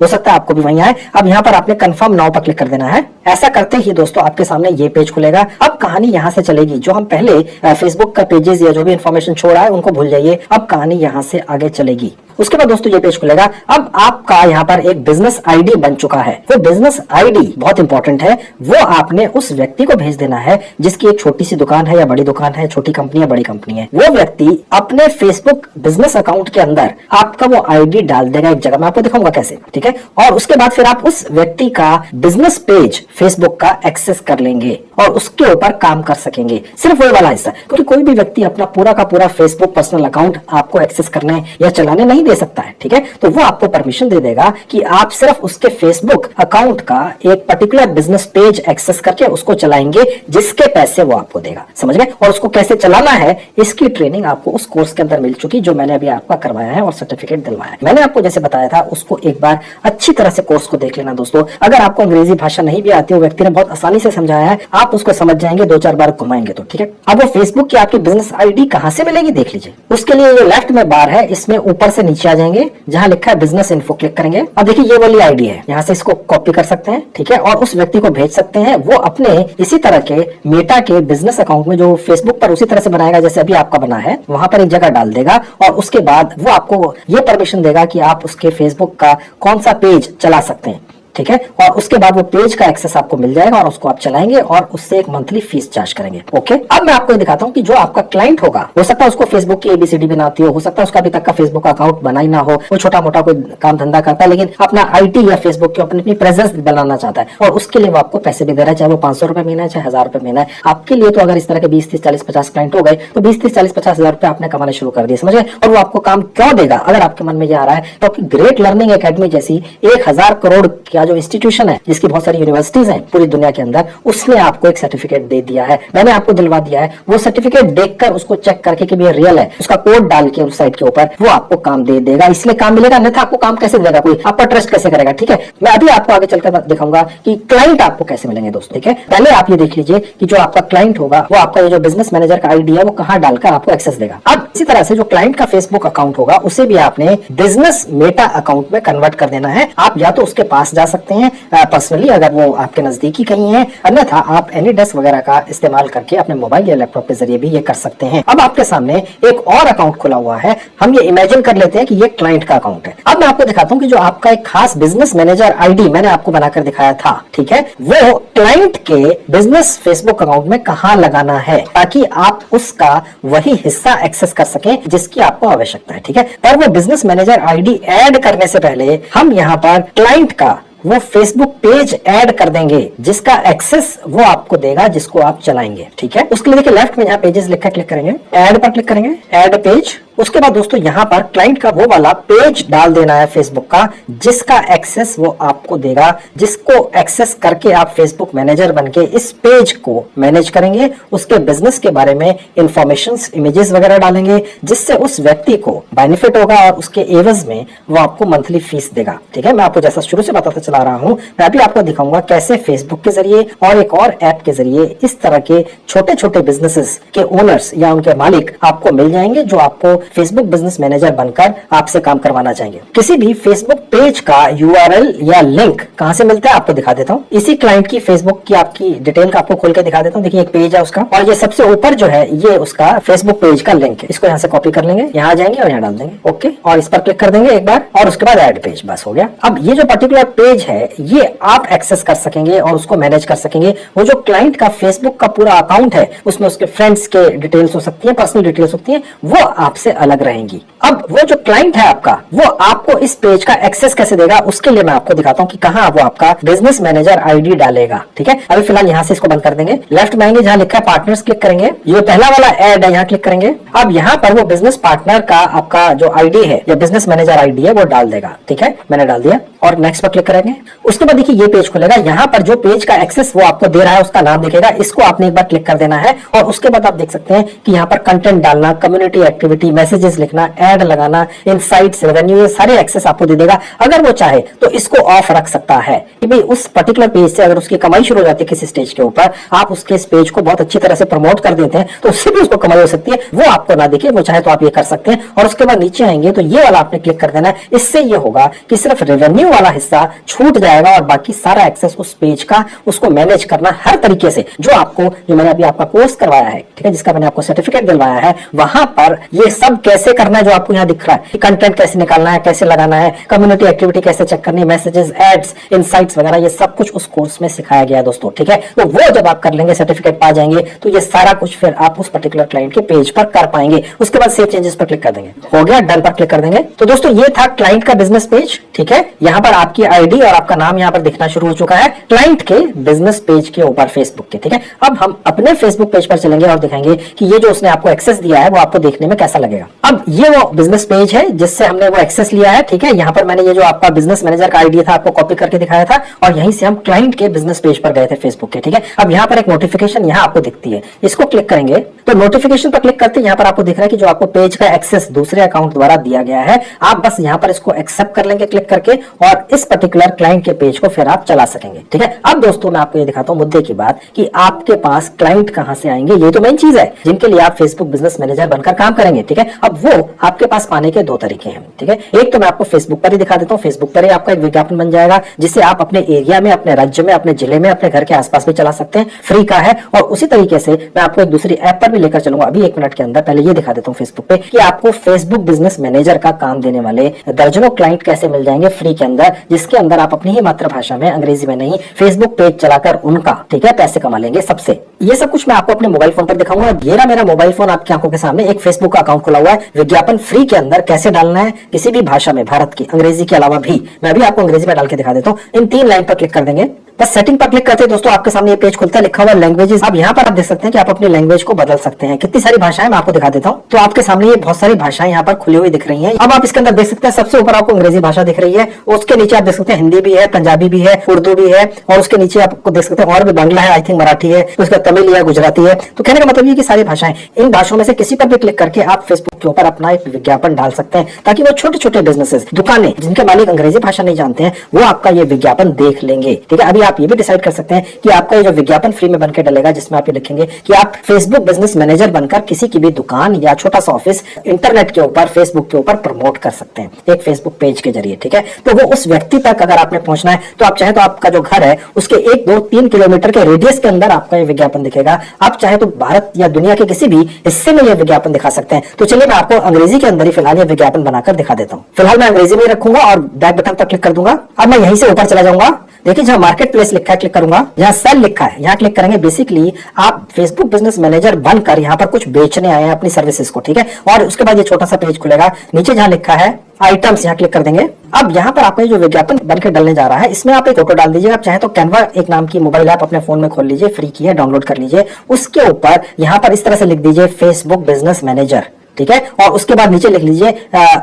हो सकता है आपको भी वहीं आए। अब यहाँ पर आपने कंफर्म नाउ पर क्लिक कर देना है। ऐसा करते ही दोस्तों आपके सामने ये पेज खुलेगा। अब कहानी यहाँ से चलेगी। जो हम पहले फेसबुक का पेजेस या जो भी इन्फॉर्मेशन छोड़ा है उनको भूल जाइए, अब कहानी यहाँ से आगे चलेगी। उसके बाद दोस्तों ये पेज खुलेगा। अब आपका यहाँ पर एक बिजनेस आईडी बन चुका है। वो बिजनेस आईडी बहुत इंपॉर्टेंट है, वो आपने उस व्यक्ति को भेज देना है जिसकी एक छोटी सी दुकान है या बड़ी दुकान है, छोटी कंपनी या बड़ी कंपनी है। वो व्यक्ति अपने फेसबुक बिजनेस अकाउंट के अंदर आपका वो आईडी डाल देगा एक जगह, मैं आपको दिखाऊंगा कैसे। ठीक है, और उसके बाद फिर आप उस व्यक्ति का बिजनेस पेज फेसबुक का एक्सेस कर लेंगे और उसके ऊपर काम कर सकेंगे, सिर्फ वही वाला हिस्सा। क्योंकि कोई भी व्यक्ति अपना पूरा का पूरा फेसबुक पर्सनल अकाउंट आपको एक्सेस करने या चलाने नहीं दे सकता है। ठीक है, तो वो आपको परमिशन दे देगा कि आप सिर्फ उसके फेसबुक अकाउंट का एक पर्टिकुलर बिजनेस पेज एक्सेस करके उसको चलाएंगे, जिसके पैसे वो आपको देगा। समझ गए? और उसको कैसे चलाना है इसकी ट्रेनिंग आपको उस कोर्स के अंदर मिल चुकी, जो मैंने अभी आपका करवाया है और सर्टिफिकेट दिलवाया है। मैंने आपको जैसे बताया था उसको एक बार अच्छी तरह से कोर्स को देख लेना दोस्तों। अगर आपको अंग्रेजी भाषा नहीं भी आती हो, व्यक्ति ने बहुत आसानी से समझाया है, आप उसको समझ जाएंगे, 2-4 बार घुमाएंगे तो। ठीक है, अब वो फेसबुक की आपकी बिजनेस आईडी कहां से मिलेगी देख लीजिए। उसके लिए ये लेफ्ट में बार है, इसमें ऊपर से नीचे आ जाएंगे, जहां लिखा है बिजनेस इन्फो, क्लिक करेंगे। अब देखिए ये वाली आईडी है, यहाँ से इसको कॉपी कर सकते हैं। ठीक है, और उस व्यक्ति को भेज सकते हैं। वो अपने इसी तरह के मेटा के बिजनेस अकाउंट में, जो फेसबुक पर उसी तरह से बनाएगा जैसे अभी आपका बना है, वहां पर एक जगह डाल देगा और उसके बाद वो आपको ये परमिशन देगा कि आप उसके फेसबुक का कौन सा पेज चला सकते हैं। ठीक है, और उसके बाद वो पेज का एक्सेस आपको मिल जाएगा और उसको आप चलाएंगे और उससे एक मंथली फीस चार्ज करेंगे। ओके, अब मैं आपको ये दिखाता हूँ कि जो आपका क्लाइंट होगा, हो सकता है उसको फेसबुक की एबीसीडी भी ना आती हो सकता है उसका अभी तक का फेसबुक अकाउंट बना ही ना हो, वो छोटा मोटा कोई काम धंधा करता है लेकिन अपना आईटी या फेसबुक की अपनी प्रेजेंस बनाना चाहता है और उसके लिए वो आपको पैसे भी दे रहा है, चाहे वो 500 रुपए महीना है, चाहे 1000 रुपए महीना है। आपके लिए तो अगर इस तरह के 20, 30, 40, 50 क्लाइंट हो गए तो 20, 30, 40, 50 हजार रुपए आपने कमाने शुरू कर दिए। समझ गए? और वो आपको काम क्यों देगा? अगर आपके मन में ये आ रहा है तो ग्रेट लर्निंग एकेडमी जैसी 1000 करोड़ का बड़ा जो इंस्टीट्यूशन है, जिसकी बहुत सारी यूनिवर्सिटीज हैं पूरी दुनिया के अंदर, उसने आपको एक सर्टिफिकेट दे दिया है, मैंने आपको दिलवा दिया है। वो सर्टिफिकेट देखकर उसको चेक करके कि ये रियल है, उसका कोड डाल के उस साइट के ऊपर वो आपको काम दे देगा, इसलिए काम मिलेगा, अन्यथा आपको काम कैसे देगा, कोई आप पर ट्रस्ट कैसे करेगा। ठीक है, मैं अभी आपको आगे चलकर दिखाऊंगा कि क्लाइंट आपको कैसे मिलेंगे दोस्तों। ठीक है, पहले आप ये देख लीजिए कि जो आपका क्लाइंट होगा वो आपका ये जो बिजनेस मैनेजर का आईडी है वो कहां डालकर आपको एक्सेस देगा। अब इसी तरह से जो क्लाइंट का फेसबुक अकाउंट होगा उसे भी आपने बिजनेस मेटा अकाउंट में कन्वर्ट कर देना है। आप या तो उसके पास जा सकते हैं पर्सनली, अगर वो आपके नजदीकी कहीं है, अन्यथा आप एनी डेस्क वगैरह का इस्तेमाल करके अपने मोबाइल या लैपटॉप के जरिए भी ये कर सकते हैं। अब आपके सामने एक और अकाउंट खुला हुआ है, हम ये इमेजिन कर लेते हैं कि ये क्लाइंट का अकाउंट है। अब मैं आपको दिखाता हूं कि जो आपका एक खास बिजनेस मैनेजर आईडी मैंने आपको बनाकर दिखाया था, ठीक है, वो क्लाइंट के बिजनेस फेसबुक अकाउंट में कहां लगाना है, ताकि आप उसका वही हिस्सा एक्सेस कर सकें जिसकी आपको आवश्यकता है। ठीक है, पर वो बिजनेस मैनेजर आईडी ऐड करने से पहले हम यहाँ पर क्लाइंट का वो फेसबुक पेज ऐड कर देंगे जिसका एक्सेस वो आपको देगा, जिसको आप चलाएंगे। ठीक है, उसके लिए देखिए लेफ्ट में यहाँ पेजेस लिखकर क्लिक करेंगे, ऐड पर क्लिक करेंगे, ऐड पेज। उसके बाद दोस्तों यहाँ पर क्लाइंट का वो वाला पेज डाल देना है फेसबुक का, जिसका एक्सेस वो आपको देगा, जिसको एक्सेस करके आप फेसबुक मैनेजर बनके इस पेज को मैनेज करेंगे, उसके बिजनेस के बारे में इंफॉर्मेशंस, इमेजेस वगैरह डालेंगे, जिससे उस व्यक्ति को बेनिफिट होगा और उसके एवज में वो आपको मंथली फीस देगा। ठीक है, मैं आपको जैसा शुरू से बताता चला रहा हूं, मैं अभी आपको दिखाऊंगा कैसे फेसबुक के जरिए और एक और ऐप के जरिए इस तरह के छोटे छोटे बिजनेसेस के ओनर्स या उनके मालिक आपको मिल जाएंगे, जो आपको फेसबुक बिजनेस मैनेजर बनकर आपसे काम करवाना चाहेंगे। किसी भी फेसबुक पेज का यूआरएल या लिंक कहां से मिलता है आपको दिखा देता हूं। इसी क्लाइंट की फेसबुक की आपकी डिटेल का आपको खोल के दिखा देता हूं। देखिए एक पेज है उसका, और ये सबसे ऊपर जो है ये उसका फेसबुक पेज का लिंक है। इसको यहाँ से कॉपी कर लेंगे, यहाँ जाएंगे और यहाँ डाल देंगे, ओके, और इस पर क्लिक कर देंगे एक बार, और उसके बाद ऐड पेज, बस हो गया। अब ये जो पर्टिकुलर पेज है ये आप एक्सेस कर सकेंगे और उसको मैनेज कर सकेंगे। वो जो क्लाइंट का फेसबुक का पूरा अकाउंट है उसमें उसके फ्रेंड्स के डिटेल्स हो सकती है, पर्सनल डिटेल्स होती है, वो आपसे अलग रहेंगी। अब वो जो क्लाइंट है आपका वो आपको इस पेज का एक्सेस कैसे देगा, उसके लिए मैं आपको दिखाता हूं कि कहां वो आपका बिजनेस मैनेजर आईडी डालेगा। ठीक है, अभी फिलहाल यहां से इसको बंद कर देंगे, लेफ्ट में आएंगे, जहां लिखा है पार्टनर्स क्लिक करेंगे, ये पहला वाला ऐड है यहाँ क्लिक करेंगे। अब यहाँ पर वो बिजनेस पार्टनर का आपका जो आईडी है या बिजनेस मैनेजर आईडी है वो डाल देगा। ठीक है, मैंने डाल दिया और नेक्स्ट पर क्लिक करेंगे। उसके बाद देखिए ये पेज खुलेगा, यहाँ पर जो पेज का एक्सेस वो आपको दे रहा है उसका नाम दिखेगा, इसको आपने एक बार क्लिक कर देना है। और उसके बाद आप देख सकते हैं कि यहाँ पर कंटेंट डालना, कम्युनिटी एक्टिविटी, मैसेजेस लिखना, ऐड लगाना, इनसाइट्स, रेवेन्यू, ये सारे एक्सेस आपको दे देगा। अगर वो चाहे तो इसको ऑफ रख सकता है कि भाई उस पर्टिकुलर पेज से अगर उसकी कमाई शुरू हो जाती है किसी स्टेज के ऊपर, आप उसके इस पेज को बहुत अच्छी तरह से प्रमोट कर देते हैं तो उससे भी उसको कमाई हो सकती है, वो आपको ना दिखे, वो चाहे तो आप ये कर सकते हैं। और उसके बाद नीचे आएंगे तो ये वाला आपने क्लिक कर देना है। इससे ये होगा कि सिर्फ रेवेन्यू वाला हिस्सा छूट जाएगा और बाकी सारा एक्सेस उस पेज का उसको मैनेज करना हर तरीके से, जो आपको, जो मैंने अभी आपका कोर्स करवाया है, ठीक है, जिसका मैंने आपको सर्टिफिकेट दिलवाया है, वहां पर ये सब कैसे करना है जो आपको यहाँ दिख रहा है, कंटेंट कैसे निकालना है, कैसे लगाना है, कम्युनिटी एक्टिविटी कैसे चेक करनी है, मैसेजेस, एड्स, इनसाइट्स वगैरह, ये सब कुछ उस कोर्स में सिखाया गया है दोस्तों। ठीक है, तो वो जब आप कर लेंगे, सर्टिफिकेट पा जाएंगे, तो ये सारा कुछ फिर आप उस पर्टिकुलर क्लाइंट के पेज पर कर पाएंगे। उसके बाद सेव चेंजेस पर क्लिक कर देंगे, हो गया, डन पर क्लिक कर देंगे। तो दोस्तों ये था क्लाइंट का बिजनेस पेज। ठीक है, यहाँ पर आपकी आईडी और आपका नाम यहाँ पर दिखना शुरू हो चुका है क्लाइंट के बिजनेस पेज के ऊपर फेसबुक के। ठीक है, अब हम अपने फेसबुक पेज पर चलेंगे और दिखाएंगे कि ये जो उसने आपको एक्सेस दिया है वो आपको देखने में कैसा लगेगा। अब ये वो बिजनेस पेज है जिससे हमने वो एक्सेस लिया है। ठीक है, यहाँ पर मैंने ये जो आपका बिजनेस मैनेजर का आईडी था आपको कॉपी करके दिखाया था और यहीं से हम क्लाइंट के बिजनेस पेज पर गए थे फेसबुक के। ठीक है, अब यहाँ पर एक नोटिफिकेशन यहाँ आपको दिखती है, इसको क्लिक करेंगे तो नोटिफिकेशन पर क्लिक करते यहाँ पर आपको दिख रहा है कि जो आपको पेज का एक्सेस दूसरे अकाउंट द्वारा दिया गया है, आप बस यहाँ पर इसको एक्सेप्ट कर लेंगे क्लिक करके और इस पर्टिकुलर क्लाइंट के पेज को फिर आप चला सकेंगे। ठीक है, अब दोस्तों मैं आपको ये दिखाता हूँ मुद्दे की बात कि आपके पास क्लाइंट कहां से आएंगे। ये तो मेन चीज है जिनके लिए आप फेसबुक बिजनेस मैनेजर बनकर काम करेंगे। ठीक है, अब वो आपके पास पाने के दो तरीके हैं। ठीक है, एक तो मैं आपको फेसबुक पर ही दिखा देता हूँ, फेसबुक पर ही आपका एक विज्ञापन बन जाएगा जिसे आप अपने एरिया में, अपने राज्य में, अपने जिले में, अपने घर के आसपास भी चला सकते हैं, फ्री का है। और उसी तरीके से मैं आपको एक दूसरी ऐप पर भी लेकर चलूंगा अभी 1 मिनट के अंदर। पहले ये दिखा देता हूँ फेसबुक पे कि आपको फेसबुक बिजनेस मैनेजर का काम देने वाले दर्जनों क्लाइंट कैसे मिल जाएंगे फ्री के अंदर, जिसके अंदर आप अपनी ही मातृभाषा में, अंग्रेजी में नहीं, फेसबुक पेज चलाकर उनका, ठीक है, पैसे कमा लेंगे सबसे। ये सब कुछ मैं आपको अपने मोबाइल फोन पर दिखाऊंगा। ये रहा मेरा मोबाइल फोन आपकी आंखों के सामने, एक फेसबुक का अकाउंट खुला हुआ है। विज्ञापन फ्री के अंदर कैसे डालना है किसी भी भाषा में, भारत की, अंग्रेजी के अलावा भी, मैं भी आपको अंग्रेजी में डाल के दिखा देता हूँ। इन 3 लाइन पर क्लिक कर देंगे बस सेटिंग पर क्लिक करते हैं दोस्तों, आपके सामने ये पेज खुलता है, लिखा हुआ लैंग्वेजेस। अब यहाँ पर आप देख सकते हैं कि आप अपनी लैंग्वेज को बदल सकते हैं। कितनी सारी भाषाएं मैं आपको दिखा देता हूँ। तो आपके सामने ये बहुत सारी भाषाएं यहाँ पर खुली हुई दिख रही हैं। अब आप इसके अंदर देख सकते हैं सबसे ऊपर आपको अंग्रेजी भाषा दिख रही है, उसके नीचे आप देख सकते हैं हिंदी भी है, पंजाबी भी है, उर्दू भी है, और उसके नीचे आपको देख सकते हैं और भी बांग्ला है, आई थिंक मराठी है, उसका तमिल है, गुजराती है। तो कहने का मतलब ये कि सारी भाषाएं, इन भाषाओं में से किसी पर भी क्लिक करके आप फेसबुक के ऊपर अपना एक विज्ञापन डाल सकते हैं, ताकि वो छोटे छोटे बिजनेसेस, दुकानें जिनके मालिक अंग्रेजी भाषा नहीं जानते हैं, वो आपका ये विज्ञापन देख लेंगे। ठीक है, अभी आप ये भी डिसाइड कर सकते हैं कि आपका ये जो विज्ञापन फ्री में बनकर डलेगा, जिसमें आप ये लिखेंगे कि आप फेसबुक बिजनेस मैनेजर बनकर किसी की भी दुकान या छोटा सा ऑफिस इंटरनेट के ऊपर, फेसबुक के ऊपर प्रमोट कर सकते हैं एक फेसबुक पेज के जरिए। ठीक है, तो वो उस व्यक्ति तक अगर आपने पहुंचना है तो आप चाहे तो आपका जो घर है उसके 1, 2, 3 किलोमीटर के रेडियस के अंदर आपका ये विज्ञापन दिखेगा। आप चाहे तो भारत या दुनिया के किसी भी हिस्से में ये विज्ञापन दिखा सकते हैं। तो चलिए मैं आपको अंग्रेजी के अंदर ही फिलहाल ये विज्ञापन बनाकर दिखा देता हूँ। फिलहाल मैं अंग्रेजी में रखूंगा और बैक बटन पर क्लिक कर दूंगा। अब मैं यहीं से ऊपर चला जाऊंगा, देखिए जहां मार्केट प्लेस लिखा है क्लिक करूंगा, जहां सेल लिखा है यहाँ क्लिक करेंगे। बेसिकली आप फेसबुक बिजनेस मैनेजर बनकर यहाँ पर कुछ बेचने आए हैं अपनी सर्विसेज को। ठीक है, और उसके बाद ये छोटा सा पेज खुलेगा, नीचे जहां लिखा है आइटम्स यहाँ क्लिक कर देंगे। अब यहाँ पर आपका जो विज्ञापन बनकर डलने जा रहा है, इसमें आप एक फोटो डाल दीजिए। आप चाहे तो कैनवा एक नाम की मोबाइल ऐप अपने फोन में खोल लीजिए, फ्री की है, डाउनलोड कर लीजिए। उसके ऊपर यहाँ पर इस तरह से लिख दीजिए फेसबुक बिजनेस मैनेजर। ठीक है, और उसके बाद नीचे लिख लीजिए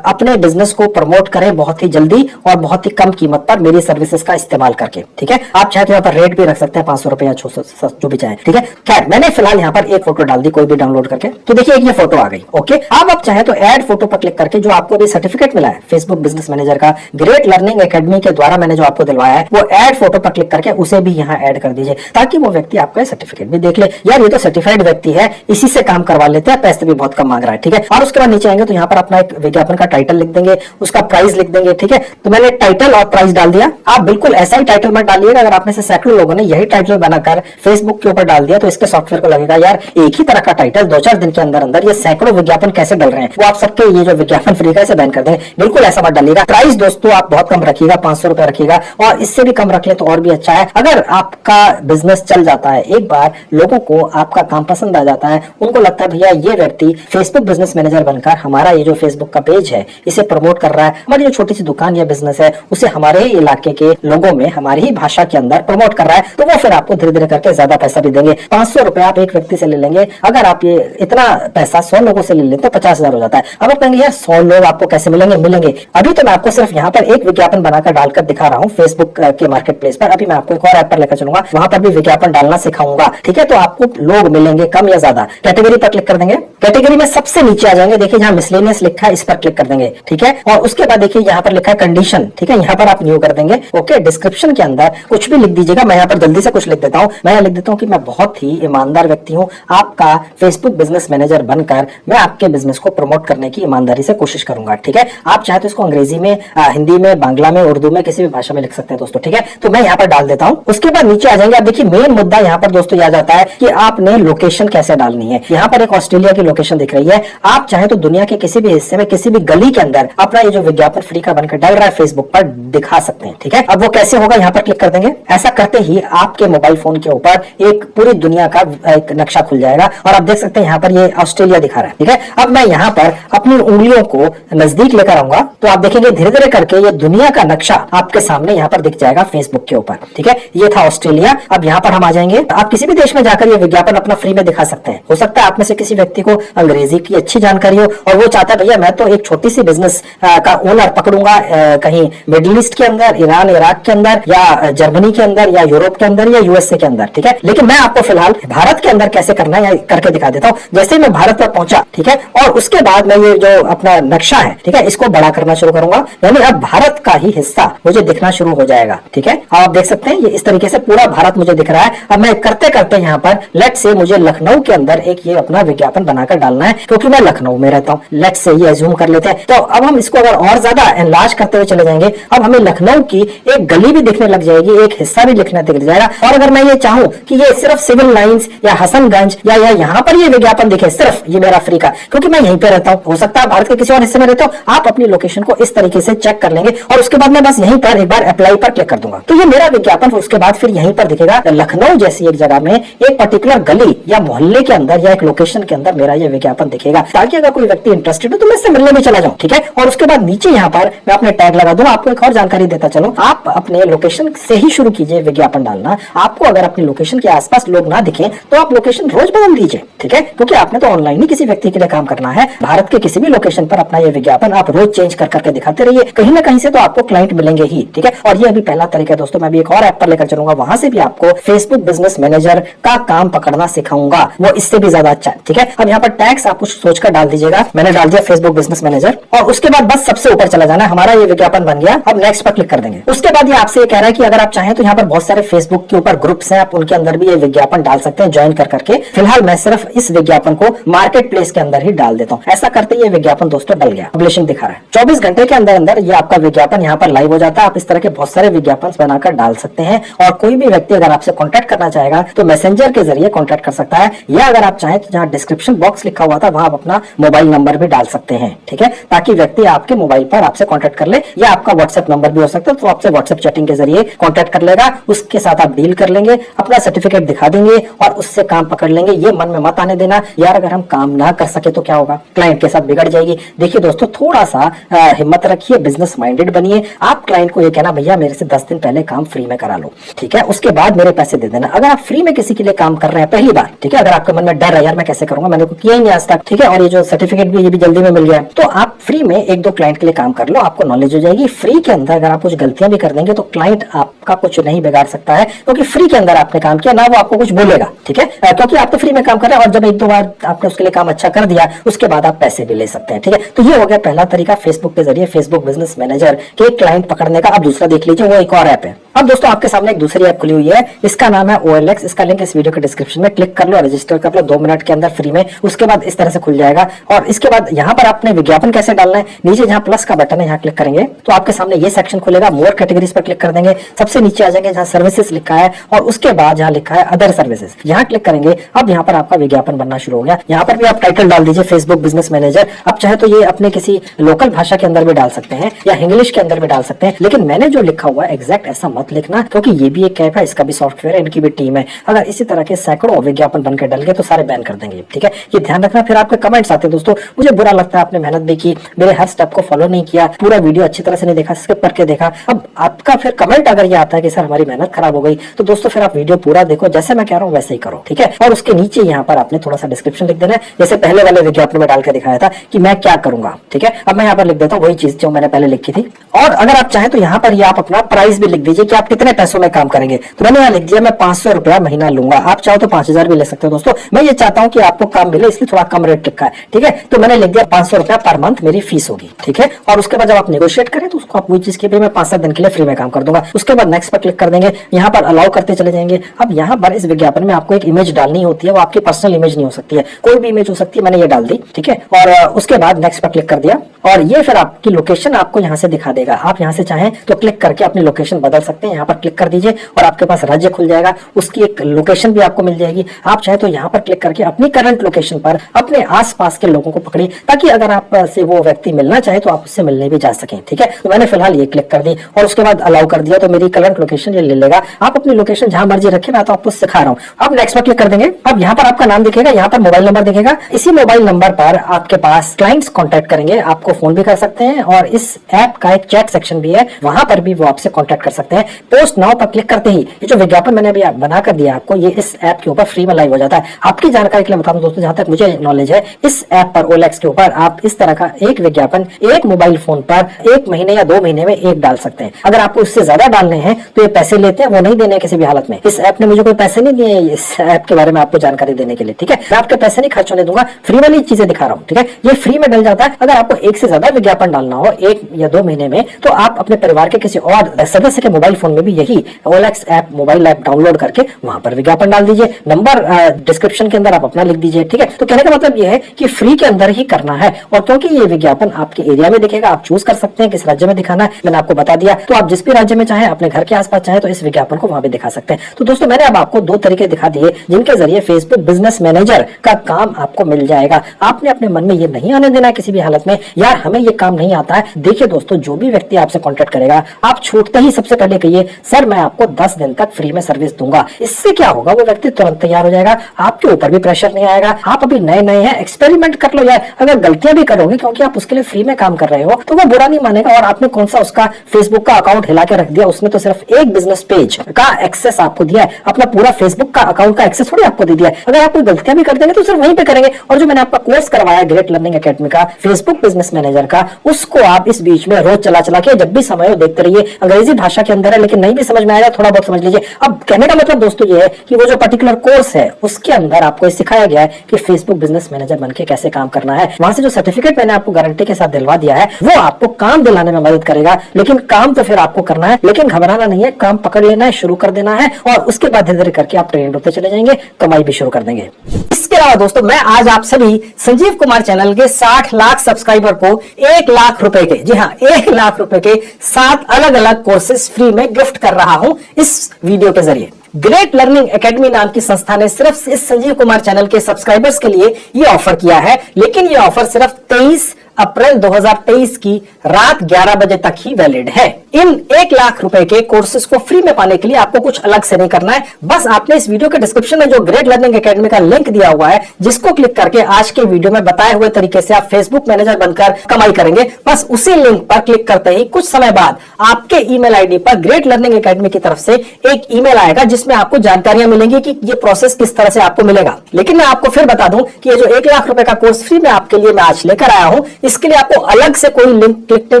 अपने बिजनेस को प्रमोट करें बहुत ही जल्दी और बहुत ही कम कीमत पर मेरी सर्विसेज का इस्तेमाल करके। ठीक है, आप चाहे तो यहाँ पर रेट भी रख सकते हैं 500 रुपए या 600, जो भी चाहे। ठीक है, खैर मैंने फिलहाल यहाँ पर एक फोटो डाल दी, कोई भी डाउनलोड करके। तो देखिए एक ये फोटो आ गई। ओके, अब आप चाहे तो ऐड फोटो पर क्लिक करके जो आपको अभी सर्टिफिकेट मिला है फेसबुक बिजनेस मैनेजर का ग्रेट लर्निंग एकेडमी के द्वारा मैंने जो आपको दिलवाया है, वो ऐड फोटो पर क्लिक करके उसे भी यहाँ ऐड कर दीजिए, ताकि वो व्यक्ति आपका सर्टिफिकेट भी देख ले, यार ये तो सर्टिफाइड व्यक्ति है, इसी से काम करवा लेते हैं, पैसे भी बहुत कम मांग रहा है। ठीक है, और उसके बाद नीचे तो यहाँ पर अपना एक विज्ञापन का टाइटल लिख देंगे, उसका प्राइस लिख देंगे। ठीक है, तो मैंने टाइटल और प्राइस डाल दिया। आप बिल्कुल ऐसा ही टाइटल मत डालिएगा। अगर आप में से सैकड़ों लोगों ने यही टाइटल बनाकर फेसबुक के ऊपर डाल दिया तो इसके सॉफ्टवेयर को लगेगा यार एक ही तरह का टाइटल 2-4 दिन के अंदर अंदर ये सैकड़ों विज्ञापन कैसे डल रहे हैं, वो आप सबके ये जो विज्ञापन फ्री का इसे बैन कर देंगे। बिल्कुल ऐसा मत डालिएगा। प्राइस दोस्तों आप बहुत कम रखिएगा, 500 रुपए रखिएगा, और इससे भी कम रख ले तो और भी अच्छा है। अगर आपका बिजनेस चल जाता है, एक बार लोगों को आपका काम पसंद आ जाता है, उनको लगता है भैया ये व्यक्ति फेसबुक बिजनेस मैनेजर बनकर हमारा ये जो फेसबुक का पेज है इसे प्रमोट कर रहा है, हमारी जो छोटी सी दुकान या बिजनेस है उसे हमारे ही इलाके के लोगों में हमारी ही भाषा के अंदर प्रमोट कर रहा है, तो वो फिर आपको धीरे धीरे करके ज्यादा पैसा भी देंगे। 500 रुपए आप एक व्यक्ति से ले लेंगे, अगर आप ये इतना पैसा 100 लोगों से ले लेते तो 50,000 हो जाता है। अब आप कहेंगे यार 100 लोग आपको कैसे मिलेंगे। अभी तो मैं आपको सिर्फ यहाँ पर एक विज्ञापन बनाकर डालकर दिखा रहा हूँ फेसबुक के मार्केट प्लेस पर। अभी मैं आपको एक और ऐप पर लेकर चलूंगा, वहां पर भी विज्ञापन डालना सिखाऊंगा। ठीक है, तो आपको लोग मिलेंगे कम या ज्यादा। कैटेगरी पर क्लिक कर देंगे, कैटेगरी में सबसे नीचे आ जाएंगे, देखिए जहां मिसलेनियस लिखा है इस पर क्लिक कर देंगे। ठीक है, और उसके बाद देखिए यहाँ पर लिखा है कंडीशन। ठीक है, यहाँ पर आप न्यू कर देंगे। ओके, डिस्क्रिप्शन के अंदर कुछ भी लिख दीजिएगा। मैं यहाँ पर जल्दी से कुछ लिख देता हूँ। मैं यहाँ लिख देता हूँ कि मैं बहुत ही ईमानदार व्यक्ति हूँ, आपका फेसबुक बिजनेस मैनेजर बनकर मैं आपके बिजनेस को प्रमोट करने की ईमानदारी से कोशिश करूंगा। ठीक है, आप चाहे तो इसको अंग्रेजी में, हिंदी में, बांग्ला में, उर्दू में, किसी भी भाषा में लिख सकते हैं दोस्तों। ठीक है, तो मैं यहाँ पर डाल देता हूँ। उसके बाद नीचे आ जाएंगे। अब देखिए मेन मुद्दा यहाँ पर दोस्तों यह आ जाता है कि आपने लोकेशन कैसे डालनी है। यहाँ पर एक ऑस्ट्रेलिया की लोकेशन दिख रही है। आप चाहे तो दुनिया के किसी भी हिस्से में, किसी भी गली के अंदर अपना ये जो विज्ञापन फ्री का बनकर डल रहा है फेसबुक पर दिखा सकते हैं। ठीक है, अब वो कैसे होगा, यहाँ पर क्लिक कर देंगे। ऐसा करते ही आपके मोबाइल फोन के ऊपर एक पूरी दुनिया का एक नक्शा खुल जाएगा और आप देख सकते हैं यहाँ पर ये ऑस्ट्रेलिया दिखा रहा है। ठीक है, अब मैं यहाँ पर अपनी उंगलियों को नजदीक लेकर आऊंगा तो आप देखेंगे धीरे धीरे करके ये दुनिया का नक्शा आपके सामने यहाँ पर दिख जाएगा फेसबुक के ऊपर। ठीक है, ये था ऑस्ट्रेलिया। अब यहाँ पर हम आ जाएंगे। आप किसी भी देश में जाकर ये विज्ञापन अपना फ्री में दिखा सकते हैं। हो सकता है आप में से किसी व्यक्ति को अंग्रेजी की अच्छी जानकारी हो और वो चाहता है भैया मैं तो एक छोटी सी बिजनेस का ओनर पकड़ूंगा कहीं मिडिल ईस्ट के अंदर, ईरान इराक के अंदर, या जर्मनी के अंदर, या यूरोप के अंदर, या यूएसए के अंदर। ठीक है, लेकिन मैं आपको फिलहाल भारत के अंदर कैसे करना है करके दिखा देता हूँ। जैसे ही मैं भारत पर पहुंचा, ठीक है, और उसके बाद मैं ये जो अपना नक्शा है, ठीक है, इसको बड़ा करना शुरू करूंगा, यानी अब भारत का ही हिस्सा मुझे दिखना शुरू हो जाएगा। ठीक है, आप देख सकते हैं ये इस तरीके से पूरा भारत मुझे दिख रहा है। अब मैं करते करते यहाँ पर लेट से मुझे लखनऊ के अंदर एक ये अपना विज्ञापन बनाकर डालना है, क्योंकि मैं लखनऊ में रहता हूँ। लेट से ये अज्यूम कर लेते हैं। तो अब हम इसको अगर और ज्यादा एनलार्ज करते हुए चले जाएंगे, अब हमें लखनऊ की एक गली भी दिखने लग जाएगी, एक हिस्सा भी दिखने दिख जाएगा। और अगर मैं ये चाहूं कि ये सिर्फ सिविल लाइंस या हसनगंज या यहाँ पर ये विज्ञापन दिखे, सिर्फ ये मेरा फ्री का, क्योंकि मैं यहीं पे रहता हूँ, हो सकता है भारत के किसी और हिस्से में रहता हूँ, आप अपनी लोकेशन को इस तरीके से चेक कर लेंगे और उसके बाद मैं बस यहीं पर एक बार अप्लाई पर क्लिक कर दूंगा तो ये मेरा विज्ञापन उसके बाद फिर यहीं पर दिखेगा। लखनऊ जैसी एक जगह में एक पर्टिकुलर गली या मोहल्ले के अंदर या एक लोकेशन के अंदर मेरा ये विज्ञापन दिखेगा। ताकि अगर कोई व्यक्ति इंटरेस्टेड हो तो मैं इससे मिलने भी चला जाऊं, ठीक है। और उसके बाद नीचे यहाँ पर मैं अपने टैग लगा दूंगा। आपको एक और जानकारी देता चलो, आप अपने लोकेशन से ही शुरू कीजिए विज्ञापन डालना। आपको अगर अपनी लोकेशन के आसपास लोग ना दिखे तो आप लोकेशन रोज बदल दीजिए, ठीक है, क्योंकि आपने तो ऑनलाइन ही किसी व्यक्ति के लिए काम करना है। भारत के किसी भी लोकेशन पर अपना ये विज्ञापन आप रोज चेंज कर करके दिखाते रहिए, कहीं ना कहीं से तो आपको क्लाइंट मिलेंगे ही, ठीक है। और ये अभी पहला तरीका है दोस्तों, मैं भी एक और ऐप पर लेकर चलूंगा, वहां से भी आपको फेसबुक बिजनेस मैनेजर का काम पकड़ना सिखाऊंगा, वो इससे भी ज्यादा अच्छा है, ठीक है। अब यहाँ पर टैग्स आप कुछ सोचकर डाल दीजिएगा। मैंने डाल दिया फेसबुक बिजनेस मैनेजर और उसके बाद बस सबसे ऊपर चला जाना है। हमारा ये विज्ञापन बन गया। अब नेक्स्ट पर क्लिक कर देंगे। उसके बाद ये आपसे कह रहा है कि अगर आप चाहें तो यहाँ पर बहुत सारे फेसबुक के ऊपर ग्रुप्स हैं, आप उनके अंदर भी ये विज्ञापन डाल सकते हैं ज्वाइन कर करके। फिलहाल मैं सिर्फ इस विज्ञापन को मार्केट प्लेस के अंदर ही डाल देता हूँ। ऐसा करते ये विज्ञापन दोस्तों डल गया, पब्लिशिंग दिखा रहा है। 24 घंटे के अंदर अंदर ये आपका विज्ञापन यहाँ पर लाइव हो जाता है। आप इस तरह के बहुत सारे विज्ञापन बनाकर डाल सकते हैं और कोई भी व्यक्ति अगर आपसे कॉन्टैक्ट करना चाहेगा तो मैसेंजर के जरिए कॉन्टैक्ट कर सकता है, या अगर आप चाहें तो जहाँ डिस्क्रिप्शन बॉक्स लिखा हुआ था वहां आप अपना मोबाइल नंबर भी डाल सकते हैं, ठीक है, ताकि व्यक्ति आपके मोबाइल पर आपसे कॉन्टैक्ट कर ले, या आपका व्हाट्सएप नंबर भी हो सकता है तो आपसे व्हाट्सएप चैटिंग के जरिए कॉन्टैक्ट कर लेगा। उसके साथ आप डील कर लेंगे, अपना सर्टिफिकेट दिखा देंगे और उससे काम पकड़ लेंगे। ये मन में मत आने देना यार अगर हम काम ना कर सके तो क्या होगा, क्लाइंट के साथ बिगड़ जाएगी। देखिए दोस्तों, थोड़ा सा हिम्मत रखिए, बिजनेस माइंडेड बनिए। आप क्लाइंट को ये कहना भैया मेरे से 10 दिन पहले काम फ्री में करा लो, ठीक है, उसके बाद मेरे पैसे दे देना। अगर आप फ्री में किसी के लिए काम कर रहे हैं पहली बार, ठीक है, अगर आपके मन में डर है यार मैं कैसे करूंगा, मैंने किया ही नहीं आज तक, ठीक है, और ये जो सर्टिफिकेट भी ये भी जल्दी में मिल गया, तो आप फ्री में 1-2 क्लाइंट के लिए काम कर लो, आपको नॉलेज हो जाएगी। फ्री के अंदर अगर आप कुछ गलतियां भी कर देंगे तो क्लाइंट आपका कुछ नहीं बिगाड़ सकता है, क्योंकि फ्री के अंदर आपने काम किया ना, वो आपको कुछ बोलेगा, ठीक है, क्योंकि आप तो फ्री में काम कर रहे हैं और जब 1-2 बार आपने उसके लिए काम अच्छा कर दिया उसके बाद आप पैसे भी ले सकते हैं, ठीक है। तो ये हो गया पहला तरीका फेसबुक के जरिए फेसबुक बिजनेस मैनेजर के क्लाइंट पकड़ने का। अब दूसरा देख लीजिए, वो एक और ऐप है। अब दोस्तों आपके सामने एक दूसरी ऐप खुली हुई है, इसका नाम है OLX। इसका लिंक इस वीडियो के डिस्क्रिप्शन में, क्लिक कर लो, रजिस्टर कर लो 2 मिनट के अंदर फ्री में। उसके बाद इस तरह से खुल जाएगा और इसके बाद यहाँ पर आपने विज्ञापन कैसे डालना है, नीचे जहाँ प्लस का बटन है यहाँ क्लिक करेंगे तो आपके सामने ये सेक्शन खुलेगा। मोर कैटेगरीज पर क्लिक कर देंगे, सबसे नीचे आ जाएंगे जहाँ सर्विसेज लिखा है और उसके बाद जहाँ लिखा है अदर सर्विसेज, यहाँ क्लिक करेंगे। अब यहाँ पर आपका विज्ञापन बनना शुरू हो गया। यहाँ पर भी आप टाइटल डाल दीजिए फेसबुक बिजनेस मैनेजर। अब चाहे तो ये अपने किसी लोकल भाषा के अंदर भी डाल सकते हैं या इंग्लिश के अंदर भी डाल सकते हैं, लेकिन मैंने जो लिखा हुआ है एग्जैक्ट ऐसा मत लिखना, क्योंकि ये भी एक ऐप है, इसका भी सॉफ्टवेयर है, इनकी भी टीम है। अगर इसी तरह के सैकड़ों विज्ञापन बनकर डल गए तो सारे बैन कर देंगे, ठीक है, ये ध्यान रखना। फिर आपके कमेंट्स आते हैं दोस्तों, मुझे बुरा लगता है आपने मेहनत भी की, मेरे हर स्टेप को फॉलो नहीं किया, पूरा वीडियो अच्छी तरह से नहीं देखा, स्किप करके देखा। अब आपका फिर कमेंट अगर ये आता है कि सर हमारी मेहनत खराब हो गई, तो दोस्तों फिर आप वीडियो पूरा देखो, जैसे मैं कह रहा हूँ वैसे ही करो, ठीक है। और उसके नीचे यहाँ पर आपने थोड़ा सा डिस्क्रिप्शन लिख देना है, जैसे पहले वाले विज्ञापन में डाल के दिखाया था कि मैं क्या करूंगा, ठीक है। अब मैं यहाँ पर लिख देता हूँ वही चीज जो मैंने पहले लिखी थी। और अगर आप चाहें तो यहाँ पर ये आप अपना प्राइस भी लिख दीजिए कि आप कितने पैसों में काम करेंगे। तो मैंने यहाँ लिख दिया मैं 500 रुपया महीना लूंगा, आप चाहो तो 5000 भी ले सकते हो दोस्तों। मैं ये चाहता हूँ कि आपको काम मिले, इसलिए थोड़ा कम रेट लिखा है, ठीक है। तो मैंने लिख दिया 500 रुपया पर मंथ मेरी फीस होगी, ठीक है। और उसके बाद जब आप नेगोशिएट करें तो उसको आप वही चीज की मैं 5-7 दिन के लिए फ्री में काम कर दूंगा। उसके बाद नेक्स्ट पर क्लिक कर देंगे, यहाँ पर अलाउ करते चले जाएंगे। अब यहाँ पर इस विज्ञापन में आपको एक इमेज डालनी होती है, वो आपकी पर्सनल इमेज नहीं हो सकती है, कोई भी इमेज हो सकती है, मैंने ये डाल दी, ठीक है। और उसके बाद नेक्स्ट पर क्लिक कर दिया और ये फिर आपकी लोकेशन आपको यहाँ से दिखा देगा। आप यहाँ से चाहें तो क्लिक करके अपनी लोकेशन बदल सकते हैं, यहाँ पर क्लिक कर दीजिए और आपके पास राज्य खुल जाएगा, उसकी एक लोकेशन भी आपको मिल जाएगी। आप चाहे तो यहाँ पर क्लिक करके अपनी करंट लोकेशन पर अपने आसपास के लोगों को पकड़िए, ताकि अगर आप से वो व्यक्ति मिलना चाहे तो आप उससे मिलने भी जा सकें, ठीक है। तो मैंने फिलहाल ये क्लिक कर दी और उसके बाद अलाउ कर दिया, तो मेरी करंट लोकेशन ये ले लेगा। आप अपनी लोकेशन जहां मर्जी रखें, मैं तो आपको सिखा रहा हूँ। अब नेक्स्ट पर क्लिक कर देंगे। अब यहाँ पर आपका नाम दिखेगा, यहाँ पर मोबाइल नंबर दिखेगा। इसी मोबाइल नंबर पर आपके पास क्लाइंट्स कॉन्टैक्ट करेंगे, आपको फोन भी कर सकते हैं और इस ऐप का एक चैट सेक्शन भी है, वहां पर भी वो आपसे कॉन्टैक्ट कर सकते हैं। पोस्ट नाउ पर क्लिक करते ही ये जो विज्ञापन मैंने अभी बना कर दिया आपको, ये इस ऐप के ऊपर फ्री में लाइव हो जाता है। आपकी जानकारी के लिए बता दूं दोस्तों, जहां तक मुझे नॉलेज है, इस ऐप पर OLX के ऊपर आप इस तरह का एक विज्ञापन एक मोबाइल फोन पर 1 महीने या 2 महीने में एक डाल सकते हैं। अगर आपको इससे ज्यादा डालने हैं तो ये पैसे लेते हैं, वो नहीं देने किसी भी हालत में। इस ऐप ने मुझे कोई पैसे नहीं दिए इस ऐप के बारे में आपको जानकारी देने के लिए, ठीक है। मैं आपके पैसे नहीं खर्च होने दूंगा, फ्री वाली चीजें दिखा रहा हूँ, ठीक है। ये फ्री में डल जाता है। अगर आपको एक से ज्यादा विज्ञापन डालना हो 1 या 2 महीने में, तो आप अपने परिवार के किसी और सदस्य के मोबाइल फोन में भी यही OLX app mobile app download करके वहां पर विज्ञापन डाल दीजिए। नंबर डिस्क्रिप्शन के अंदर आप अपना लिख दीजिए, ठीक है। तो कहने का मतलब ये है कि फ्री के अंदर ही करना है, और क्योंकि ये विज्ञापन आपके एरिया में दिखेगा, आप चूज कर सकते हैं किस राज्य में दिखाना है, मैंने आपको बता दिया। तो आप जिस भी राज्य में चाहें, अपने घर के आसपास चाहें, तो इस विज्ञापन को वहां भी दिखा सकते हैं। तो दोस्तों मैंने अब आपको 2 तरीके दिखा दिए जिनके जरिए फेसबुक बिजनेस मैनेजर का काम आपको मिल जाएगा। आपने अपने मन में ये नहीं आने देना किसी भी हालत में, यार हमें ये काम नहीं आता है। देखिए दोस्तों, जो भी व्यक्ति आपसे कॉन्टेक्ट करेगा, आप छूटते ही सबसे पहले कहिए चाहिए, सर मैं आपको 10 दिन तक फ्री में सर्विस दूंगा। इससे क्या होगा, वो व्यक्ति तुरंत तैयार हो जाएगा, आपके ऊपर भी प्रेशर नहीं आएगा। आप अभी नए नए हैं, एक्सपेरिमेंट कर लो यार। अगर गलतियां भी करोगे क्योंकि आप उसके लिए फ्री में काम कर रहे हो तो वो बुरा नहीं मानेगा। और आपने कौन सा उसका फेसबुक का अकाउंट हिला के रख दिया, उसने तो सिर्फ एक बिजनेस पेज का एक्सेस आपको दिया है, अपना पूरा फेसबुक का अकाउंट का एक्सेस थोड़ी आपको दे दिया है। अगर आप कोई गलतियां भी कर देंगे तो सिर्फ वहीं पे करेंगे। और जो मैंने आपका कोर्स करवाया ग्रेट लर्निंग एकेडमी का फेसबुक बिजनेस मैनेजर का, उसको आप इस बीच में रोज चला चला के जब भी समय हो देखते रहिए। अंग्रेजी भाषा के अंदर है, लेकिन नहीं भी समझ में आएगा थोड़ा बहुत समझ लीजिए। अब कहने का मतलब दोस्तों ये है कि वो जो पर्टिकुलर कोर्स है उसके अंदर आपको सिखाया गया है कि फेसबुक बिजनेस मैनेजर बनके कैसे काम करना है। वहां से जो सर्टिफिकेट मैंने आपको गारंटी के साथ दिलवा दिया है वो आपको काम दिलाने में मदद करेगा। लेकिन काम तो फिर आपको करना है, लेकिन घबराना नहीं है, काम पकड़ लेना है, शुरू कर देना है और उसके बाद धीरे धीरे करके आप ट्रेंड होते चले जाएंगे, कमाई भी शुरू कर देंगे। इसके अलावा दोस्तों मैं आज आप सभी संजीव कुमार चैनल के 60 लाख सब्सक्राइबर को 1 लाख रुपए के, जी हाँ 1 लाख रुपए के 7 अलग अलग कोर्सेज फ्री में गिफ्ट कर रहा हूं इस वीडियो के जरिए। ग्रेट लर्निंग एकेडमी नाम की संस्था ने सिर्फ इस संजीव कुमार चैनल के सब्सक्राइबर्स के लिए ये ऑफर किया है, लेकिन ये ऑफर सिर्फ 23 अप्रैल 2023 की रात 11 बजे तक ही वैलिड है। इन 1 लाख रुपए के कोर्सेज को फ्री में पाने के लिए आपको कुछ अलग से नहीं करना है, बस आपने इस वीडियो के डिस्क्रिप्शन में जो ग्रेट लर्निंग एकेडमी का लिंक दिया हुआ है जिसको क्लिक करके आज के वीडियो में बताए हुए तरीके से आप फेसबुक मैनेजर बनकर कमाई करेंगे। बस उसी लिंक पर क्लिक करते ही कुछ समय बाद आपके ईमेल आईडी पर ग्रेट लर्निंग एकेडमी की तरफ से एक ईमेल आएगा जिसमें आपको जानकारियां मिलेंगी कि ये प्रोसेस किस तरह से आपको मिलेगा। लेकिन मैं आपको फिर बता दूं कि ये जो 1 लाख रुपए का कोर्स फ्री में आपके लिए मैं आज लेकर आया हूं, इसके लिए आपको अलग से कोई लिंक क्लिक नहीं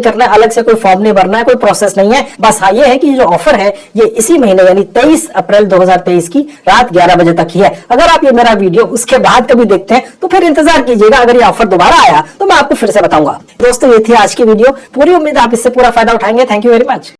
करना है, अलग से कोई फॉर्म नहीं भरना है, कोई प्रोसेस नहीं है। बस हाँ ये है कि जो ऑफर है ये इसी महीने यानी 23 अप्रैल 2023 की रात 11 बजे तक ही है। अगर आप ये मेरा वीडियो उसके बाद कभी देखते हैं तो फिर इंतजार कीजिएगा, अगर ये ऑफर दोबारा आया तो मैं आपको फिर से बताऊंगा। दोस्तों ये थी आज की वीडियो, पूरी उम्मीद आप इससे पूरा फायदा उठाएंगे। Thank you very much.